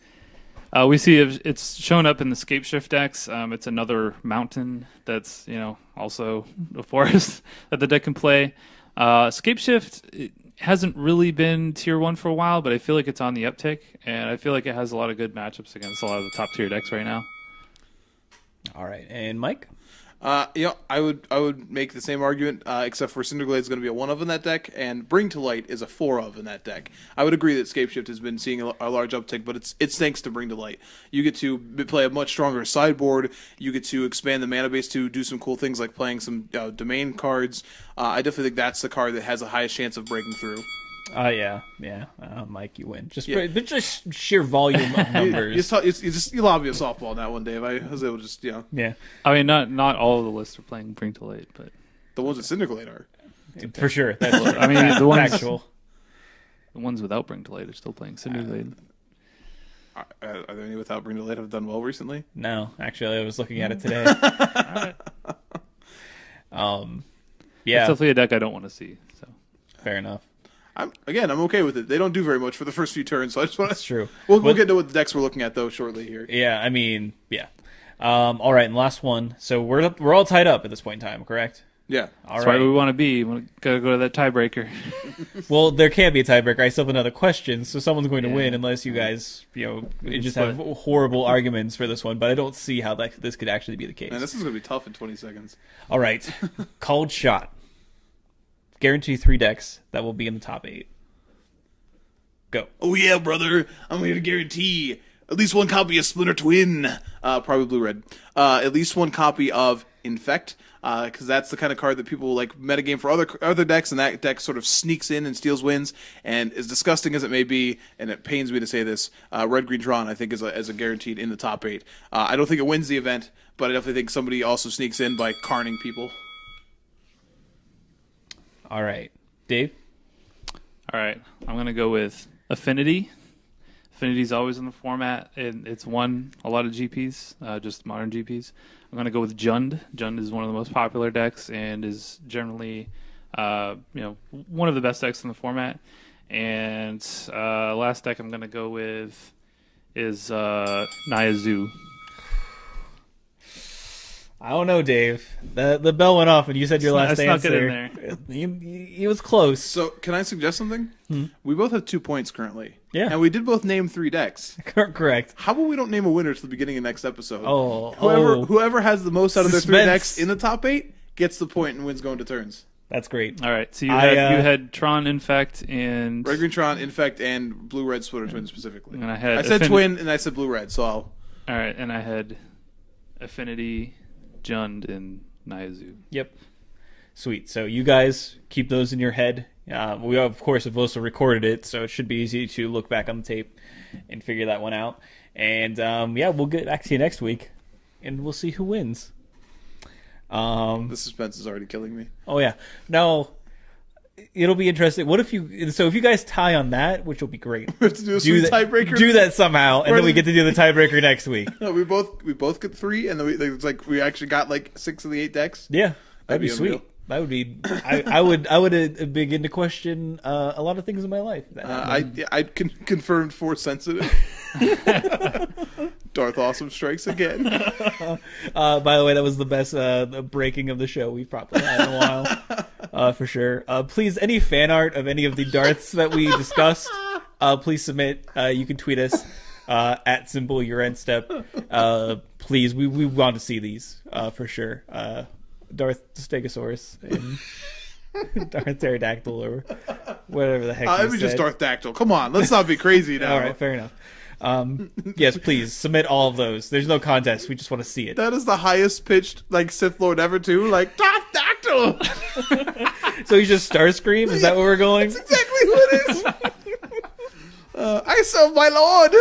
we see it's shown up in the Scapeshift decks. It's another mountain that's also a forest that the deck can play. Scapeshift hasn't really been tier 1 for a while, but I feel like it's on the uptick, and I feel like it has a lot of good matchups against a lot of the top tier decks right now. All right, and Mike. I would make the same argument, except for Cinderglade is going to be a 1 of in that deck, and Bring to Light is a 4 of in that deck. I would agree that Scapeshift has been seeing a large uptick, but it's thanks to Bring to Light. You get to play a much stronger sideboard. You get to expand the mana base to do some cool things like playing some domain cards. I definitely think that's the card that has the highest chance of breaking through. Yeah. Mike, you win. Just sheer volume of numbers. You lobbed me a softball on that one, Dave. I was able to just Yeah. I mean, not all of the lists are playing Bring to Light, but the ones that Cinderglade are. For sure. That's I mean, the ones actual. The ones without Bring to Light are still playing Cinderglade. Are there any without Bring to Light have done well recently? No, actually, I was looking at it today. Yeah, It's definitely a deck I don't want to see. So fair enough. I'm okay with it. They don't do very much for the first few turns, so I just want to. That's true. We'll get to what the decks we're looking at though shortly here. Yeah, I mean, yeah. All right, and last one. So we're all tied up at this point in time, correct? Yeah. All that's right. why we want to be. We gotta go to that tiebreaker. Well, there can't be a tiebreaker. I still have another question, so someone's going to win unless you guys, just have horrible arguments for this one. But I don't see how this could actually be the case. Man, this is going to be tough in 20 seconds. All right, Called Shot. Guarantee 3 decks that will be in the top 8. Go. Oh yeah, brother! I'm going to guarantee at least one copy of Splinter Twin, probably blue-red. At least one copy of Infect, because that's the kind of card that people like metagame for other decks, and that deck sort of sneaks in and steals wins. And as disgusting as it may be, and it pains me to say this, Red Green Tron I think is a guaranteed in the top 8. I don't think it wins the event, but I definitely think somebody also sneaks in by carning people. All right, Dave. All right, I'm gonna go with Affinity. Affinity's always in the format, and it's won a lot of GPs, just modern GPs. I'm going to go with Jund. Jund is one of the most popular decks and is generally, one of the best decks in the format. And last deck I'm going to go with is Naya Zoo. I don't know, Dave. The bell went off and you said your last answer. Snuck it in there. He was close. So, can I suggest something? We both have 2 points currently. Yeah. And we did both name 3 decks. Correct. How about we don't name a winner till the beginning of next episode? Whoever has the most out of the 3 decks in the top 8 gets the point and wins going to turns. That's great. All right. So you had Tron, Infect, and Red Green Tron, Infect, and Blue Red Splinter Twin specifically. And I said Twin and I said Blue Red. So all right. And I had Affinity, Jund, and Naya Zoo. Yep. Sweet. So you guys keep those in your head. We, of course, have also recorded it, so it should be easy to look back on the tape and figure that one out. And, we'll get back to you next week, and we'll see who wins. the suspense is already killing me. Oh, yeah. Now, it'll be interesting. What if if you guys tie on that, which will be great. We have to do a sweet tiebreaker. Do that somehow, and then we get to do the tiebreaker next week. No, we both get 3, and then we actually got like 6 of the 8 decks. Yeah, that'd be sweet. Unreal. That would be. I would begin to question a lot of things in my life. I confirmed Force sensitive. Darth Awesome strikes again. By the way, that was the best breaking of the show we've probably had in a while, for sure. Please, any fan art of any of the Darths that we discussed, please submit. You can tweet us at @YourEndStep. Please, we want to see these for sure. Darth Stegosaurus and Darth Pterodactyl or whatever the heck you Maybe said. just Darth Dactyl. Come on, let's not be crazy now. All right, fair enough. Yes, please submit all of those. There's no contest. We just want to see it. That is the highest pitched Sith Lord ever too. Darth Dactyl. So he's just Starscream? Is that where we're going? That's exactly who it is. I serve my lord,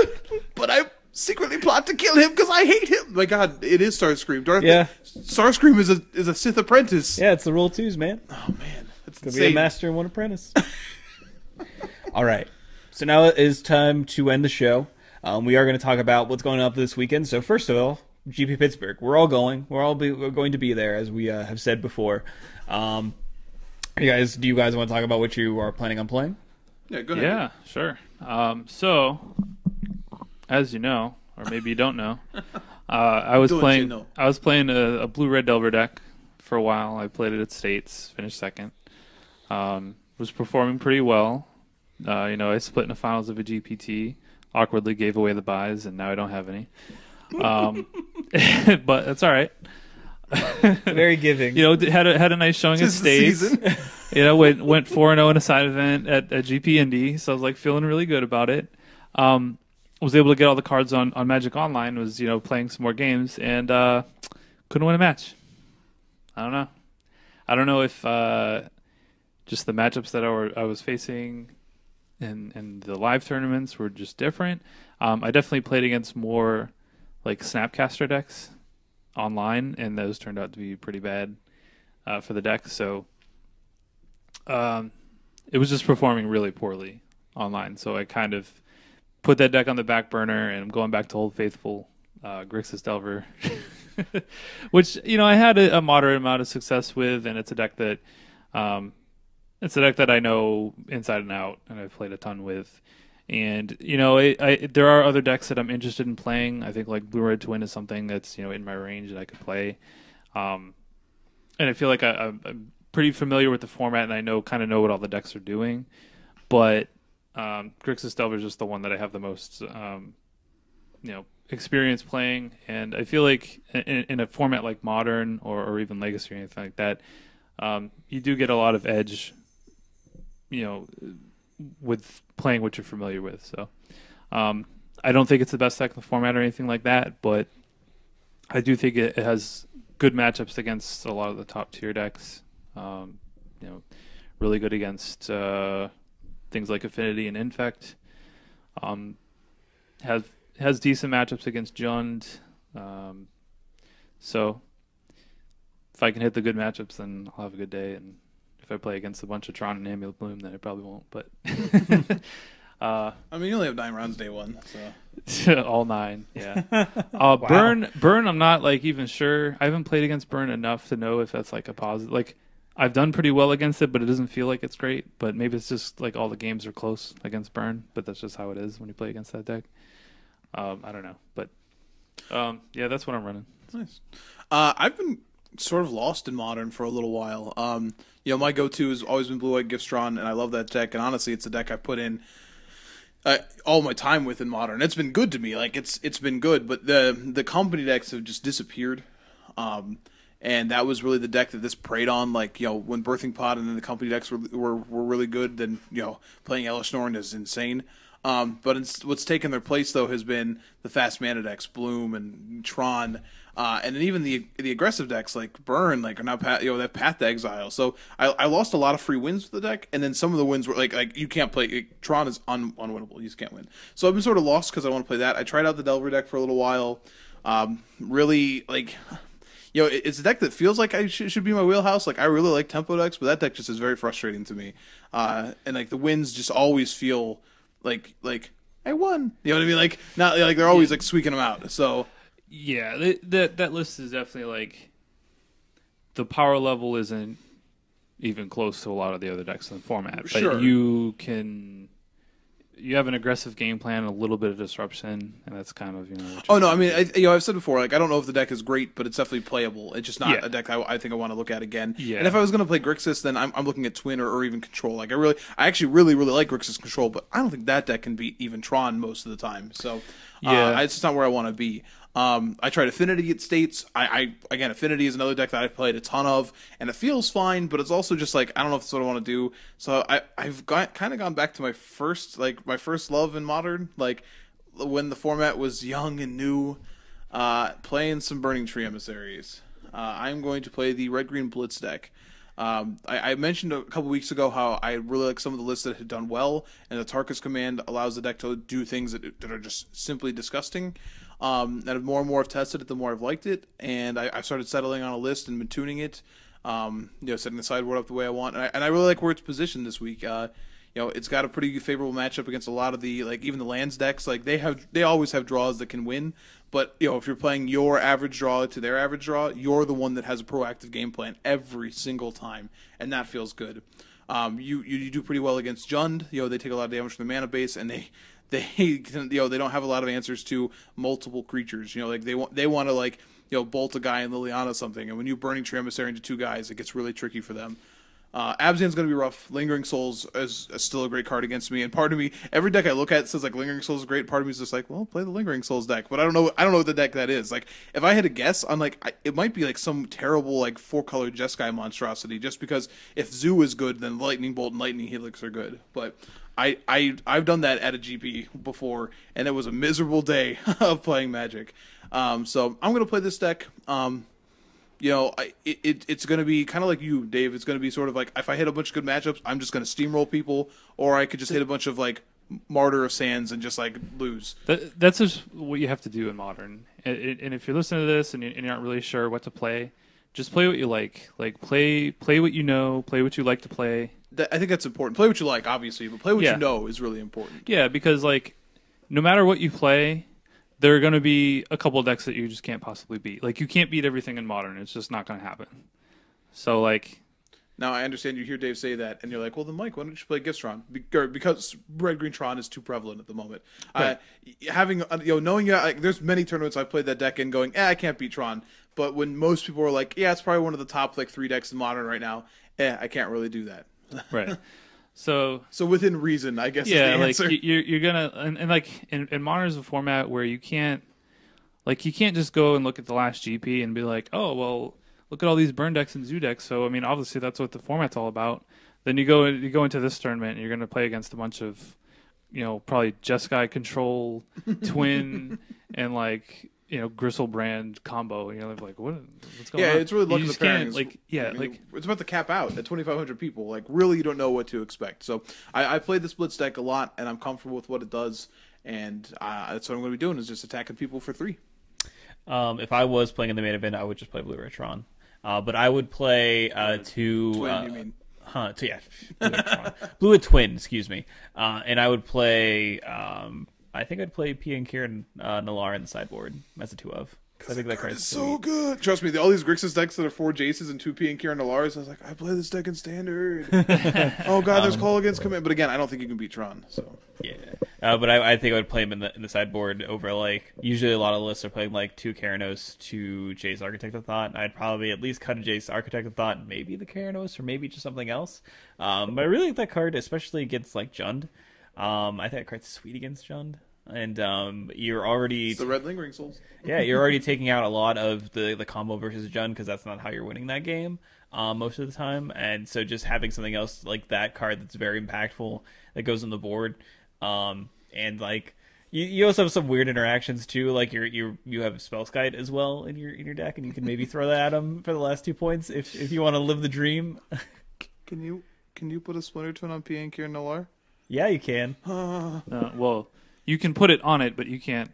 but I secretly plot to kill him because I hate him. My God, it is Starscream. Starscream is a Sith apprentice. Yeah, it's the Rule 2s, man. Oh man, that's Could be a master and one apprentice. All right, so now it is time to end the show. We are going to talk about what's going up this weekend. So first of all, GP Pittsburgh. We're all going. We're going to be there, as we have said before. Do you guys want to talk about what you are planning on playing? Yeah, go ahead. Yeah, sure. So, as you know, or maybe you don't know, I was playing a blue-red Delver deck for a while. I played it at States, finished second. Was performing pretty well. I split in the finals of a GPT. Awkwardly gave away the buys, and now I don't have any. But that's all right. Very giving. You know, had a nice showing at States. You know, went 4-0 in a side event at GP Indy, so I was like feeling really good about it. Was able to get all the cards on Magic Online. Was, you know, playing some more games and couldn't win a match. I don't know if just the matchups that I was facing in the live tournaments were just different. I definitely played against more like Snapcaster decks online, and those turned out to be pretty bad for the deck. So it was just performing really poorly online. So I kind of put that deck on the back burner, and I'm going back to Old Faithful, Grixis Delver, which, you know, I had a moderate amount of success with, and it's a deck that I know inside and out, and I've played a ton with. And, you know, there are other decks that I'm interested in playing. I think like Blue Red Twin is something that's, you know, in my range that I could play. And I feel like I'm pretty familiar with the format, and I kind of know what all the decks are doing. But Grixis Delver is just the one that I have the most, you know, experience playing. And I feel like in a format like Modern or even Legacy or anything like that, you do get a lot of edge, you know, with playing what you're familiar with. So I don't think it's the best deck in the format or anything like that, but I do think it has good matchups against a lot of the top tier decks. You know, really good against things like Affinity and Infect. Has decent matchups against Jund. So if I can hit the good matchups, then I'll have a good day. And if I play against a bunch of Tron and Amulet Bloom, then I probably won't. But I mean, you only have 9 rounds day one, so all 9, yeah. Burn, I'm not like even sure. I haven't played against Burn enough to know if that's like a positive. Like, I've done pretty well against it, but it doesn't feel like it's great. But maybe it's just like all the games are close against Burn, but that's just how it is when you play against that deck. I don't know, but yeah, that's what I'm running. Nice. I've been sort of lost in Modern for a little while. You know, my go-to has always been Blue White Giftstron, and I love that deck. And honestly, it's a deck I've put in all my time with in Modern. It's been good to me. Like it's been good, but the company decks have just disappeared. And that was really the deck that this preyed on. Like, you know, when Birthing Pod and then the company decks were really good, then, you know, playing Elishnorn is insane. But what's taken their place, though, has been the fast mana decks, Bloom and Tron, and then even the aggressive decks like Burn, like are now that Path to Exile. So I lost a lot of free wins with the deck, and then some of the wins were like you can't play. Like, Tron is unwinnable; you just can't win. So I've been sort of lost because I want to play that. I tried out the Delver deck for a little while. Really, like, you know, it's a deck that feels like I should be my wheelhouse. Like, I really like tempo decks, but that deck just is very frustrating to me. And like the wins just always feel like I won. You know what I mean? Like, not like they're always like squeaking them out. So yeah, that list is definitely like the power level isn't even close to a lot of the other decks in the format. But sure. You have an aggressive game plan, a little bit of disruption, and that's kind of, you know. Oh no, I mean, I've said before, like, I don't know if the deck is great, but it's definitely playable. It's just not a deck I think I want to look at again. Yeah. And if I was going to play Grixis, then I'm looking at Twin or even Control. Like, I actually really like Grixis Control, but I don't think that deck can beat even Tron most of the time. So it's just not where I want to be. I tried Affinity at States. Again, Affinity is another deck that I've played a ton of, and it feels fine, but it's also just like, I don't know if that's what I want to do. So I've kind of gone back to my first love in Modern, like when the format was young and new, playing some Burning Tree Emissaries. I'm going to play the Red-Green Blitz deck. I mentioned a couple weeks ago how I really like some of the lists that had done well, and the Tarkus command allows the deck to do things that are just simply disgusting. And the more and more I've tested it, the more I've liked it, and I've started settling on a list and been tuning it, you know, setting the sideboard up the way I want, and I really like where it's positioned this week. You know, it's got a pretty favorable matchup against a lot of the, like, even the lands decks. Like, they always have draws that can win, but, you know, if you're playing your average draw to their average draw, you're the one that has a proactive game plan every single time, and that feels good. You do pretty well against Jund. You know, they take a lot of damage from the mana base, and they don't have a lot of answers to multiple creatures. You know, like they want to, like, you know, bolt a guy in Liliana something, and when you Burning Tree Emissary into 2 guys, it gets really tricky for them. Abzan's going to be rough. Lingering Souls is still a great card against me, and part of me, every deck I look at says like Lingering Souls is great. Part of me is just like, well, play the Lingering Souls deck, but I don't know what the deck that is. Like, if I had to guess, I'm like, it might be like some terrible like 4-color Jeskai monstrosity. Just because if Zoo is good, then Lightning Bolt and Lightning Helix are good. But I've done that at a GP before, and it was a miserable day of playing Magic. So I'm going to play this deck. It's going to be kind of like you, Dave. It's going to be sort of like if I hit a bunch of good matchups, I'm just going to steamroll people, or I could just hit a bunch of like Martyr of Sands and just like lose. That's just what you have to do in Modern. And if you're listening to this and you're not really sure what to play, just play what you like. Like play what you know, play what you like to play. I think that's important. Play what you like, obviously, but play what you know is really important. Yeah, because like no matter what you play, there are going to be a couple of decks that you just can't possibly beat. Like, you can't beat everything in Modern. It's just not going to happen. So, like... Now, I understand you hear Dave say that, and you're like, well, then, Mike, why don't you play Giftron? Because Red-Green Tron is too prevalent at the moment. Right. Knowing there's many tournaments I've played that deck in going, I can't beat Tron. But when most people are like, it's probably one of the top, 3 decks in Modern right now, I can't really do that. Right. So within reason, I guess. Is the answer. Like you're gonna and like in Modern is a format where you can't just go and look at the last GP and be like, oh well, look at all these burn decks and zoo decks. So I mean, obviously that's what the format's all about. Then you go into this tournament and you're gonna play against a bunch of, probably Jeskai control twin and Gristlebrand combo. Like what's going on? Yeah, it's really luck of the pairings. It's about to cap out at 2,500 people. Like, really, you don't know what to expect. So I played the Splits deck a lot, and I'm comfortable with what it does. And that's what I'm going to be doing, is just attacking people for 3. If I was playing in the main event, I would just play Blue Red Tron. But I would play two... Twin, you mean? Blue Red Twin, excuse me. And I would play... I think I'd play P and Kieran Nalar in the sideboard as a 2 of. I think that card is so good. Trust me, all these Grixis decks that are 4 Jaces and 2 P and Kieran Nalars, I was like, I play this deck in Standard. Oh god, there's Call Against Command. But again, I don't think you can beat Tron. So yeah, but I think I would play him in the sideboard over usually a lot of lists are playing 2 Keranos, 2 Jace Architect of Thought. I'd probably at least cut a Jace Architect of Thought, maybe the Keranos, or maybe just something else. But I really like that card, especially against Jund. I think that card's sweet against Jund. And you're already... It's the Red Lingering Souls. Yeah, you're already taking out a lot of the combo versus Jund, because that's not how you're winning that game most of the time. And so just having something else like that card that's very impactful that goes on the board. And you also have some weird interactions too. Like you have Spellskite as well in your deck, and you can maybe throw that at him for the last 2 points if you want to live the dream. Can you put a Splinter Twin on P and Kieran Nalar? Yeah, you can. Well, you can put it on it, but you can't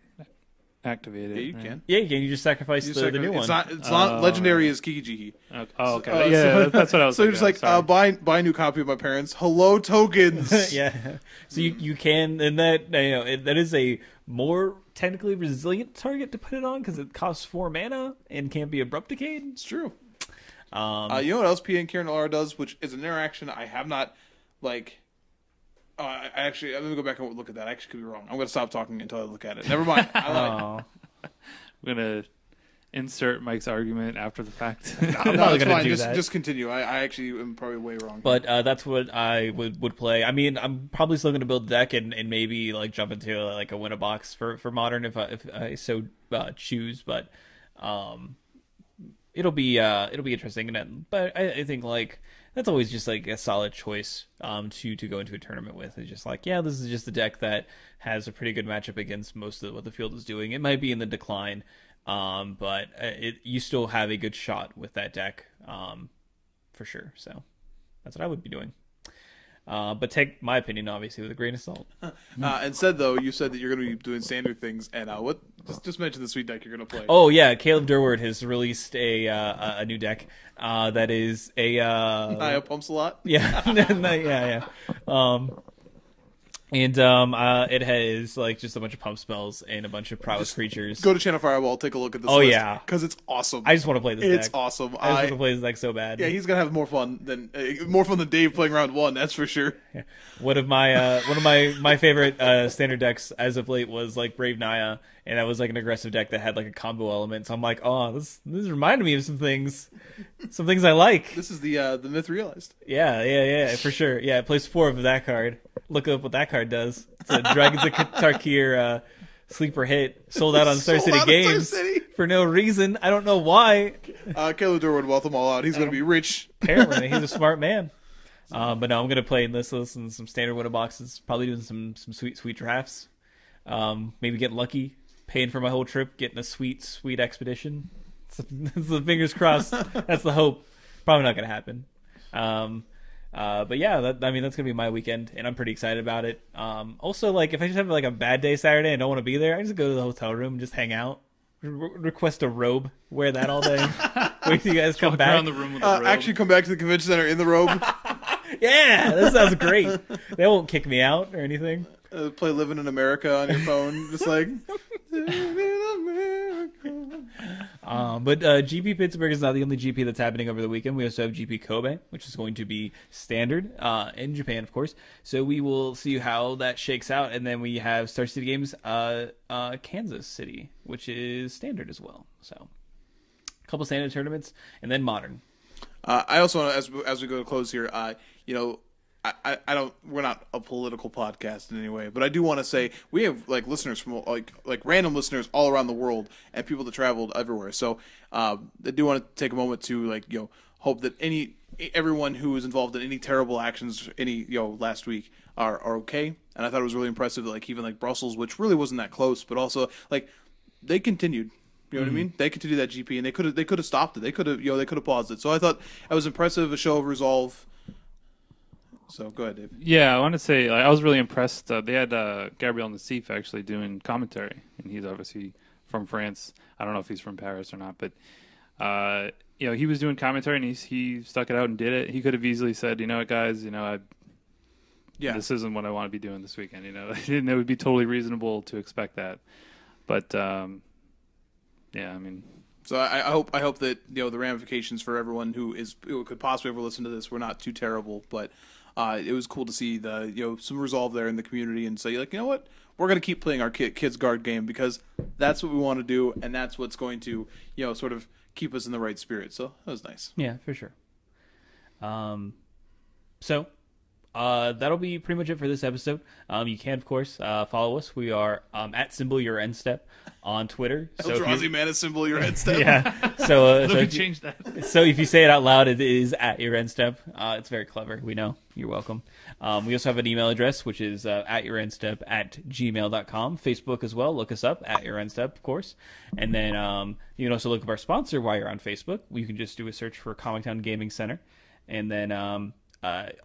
activate it. Yeah, you can. Yeah, you can. You just sacrifice the new one. It's not legendary as Kiki-Jiki. Okay. That's what I was. So you're just like, buy a new copy of my parents. Hello, tokens. Yeah. So you can, and that that is a more technically resilient target to put it on because it costs 4 mana and can't be abrupt decayed. It's true. You know what else P and Kieran Nalar does, which is an interaction I have not let me go back and look at that. I actually could be wrong. I'm going to stop talking until I look at it. Never mind. I'm going to insert Mike's argument after the fact. No, it's fine. Just continue. I actually am probably way wrong. But that's what I would play. I mean, I'm probably still going to build a deck and maybe jump into a win a box for Modern if I so choose. But it'll be interesting. But I think that's always just a solid choice to go into a tournament with. It's just this is just a deck that has a pretty good matchup against most of what the field is doing. It might be in the decline, but you still have a good shot with that deck for sure. So that's what I would be doing. But take my opinion, obviously, with a grain of salt. Instead, though, you said that you're going to be doing standard things, and just mention the sweet deck you're going to play. Oh yeah, Caleb Durward has released a new deck that is a Naya pumps a lot. Yeah, yeah. And it has like just a bunch of pump spells and a bunch of prowess creatures. Go to Channel Fireball, take a look at this. Oh, list, yeah. because it's awesome. I just want to play this deck. It's awesome. I just want to play this deck so bad. Yeah, he's gonna have more fun than Dave playing round one. That's for sure. Yeah. One of my favorite standard decks as of late was like Brave Naya, and that was like an aggressive deck that had like a combo element. So I'm like, oh, this reminded me of some things I like. This is the myth realized. Yeah, for sure. Yeah, it plays 4 of that card. Look up what that card does. It's a Dragons of Tarkir sleeper hit. Sold out on Star City Games for no reason. I don't know why. Caleb Durwood wealth them all out. He's going to be rich. Apparently, he's a smart man. But no, I'm going to play in this list and some standard window boxes. Probably doing some sweet drafts. Maybe get lucky. Paying for my whole trip. Getting a sweet expedition. So fingers crossed. That's the hope. Probably not going to happen. But yeah, that's gonna be my weekend, and I'm pretty excited about it. Also, like if I just have like a bad day Saturday and don't want to be there, I just go to the hotel room and just hang out. Request a robe, wear that all day. Wait till you guys come back. Around the room with a robe. Actually, come back to the convention center in the robe. Yeah, that sounds great. They won't kick me out or anything. Play "Living in America" on your phone, just like. But GP Pittsburgh is not the only GP that's happening over the weekend. We also have GP Kobe, which is going to be standard in Japan, of course. So we will see how that shakes out. And then we have Star City Games Kansas City, which is standard as well. So a couple standard tournaments, and then modern. I also want to, as we go to close here, I don't. We're not a political podcast in any way, but I do want to say we have like listeners from like random listeners all around the world and people that traveled everywhere. So I do want to take a moment to hope that everyone who was involved in any terrible actions last week are okay. And I thought it was really impressive that like even like Brussels, which really wasn't that close, but also like they continued. You know what I mean? They continued that GP, and they could have stopped it. They could have paused it. So I thought that was impressive. A show of resolve. So go ahead, Dave. Yeah, I want to say I was really impressed. They had Gabriel Nassif actually doing commentary, and he's obviously from France. I don't know if he's from Paris or not, but he was doing commentary, and he stuck it out and did it. He could have easily said, you know what, guys, this isn't what I want to be doing this weekend. And it would be totally reasonable to expect that. But So I hope that the ramifications for everyone who could possibly ever listen to this were not too terrible, but it was cool to see the some resolve there in the community and say like, you know what, we're going to keep playing our kids guard game because that's what we want to do and that's what's going to sort of keep us in the right spirit. So that was nice. Yeah, for sure. So that'll be pretty much it for this episode. You can, of course, follow us. We are at @YourEndStep on Twitter. Eldrazi Mana symbol your head step. Yeah. So change that. So if you say it out loud, it is @YourEndStep. It's very clever. We know. You're welcome. We also have an email address, which is @YourEndStep@gmail.com. Facebook as well. Look us up @YourEndStep, of course. And then you can also look up our sponsor while you're on Facebook. You can just do a search for Comic Town Gaming Center. And then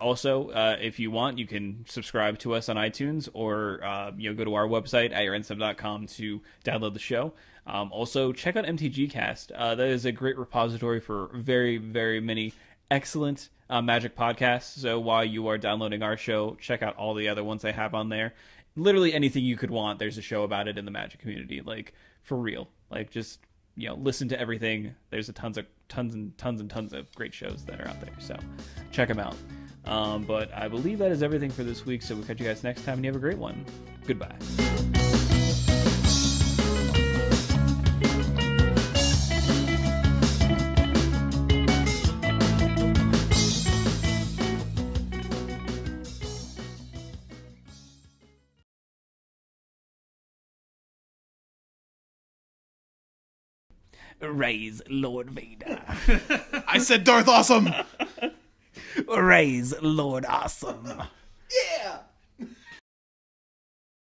also, if you want, you can subscribe to us on iTunes or go to our website @YourEndStep.com to download the show. Also, check out MTGcast. That is a great repository for very, very many excellent Magic podcasts. So while you are downloading our show, check out all the other ones I have on there. Literally anything you could want, there's a show about it in the Magic community. Like, for real. Like, just listen to everything. There's tons and tons of great shows that are out there. So check them out. But I believe that is everything for this week. So we'll catch you guys next time, and you have a great one. Goodbye. Raise Lord Vader. I said Darth Awesome. Raise Lord Awesome. Yeah.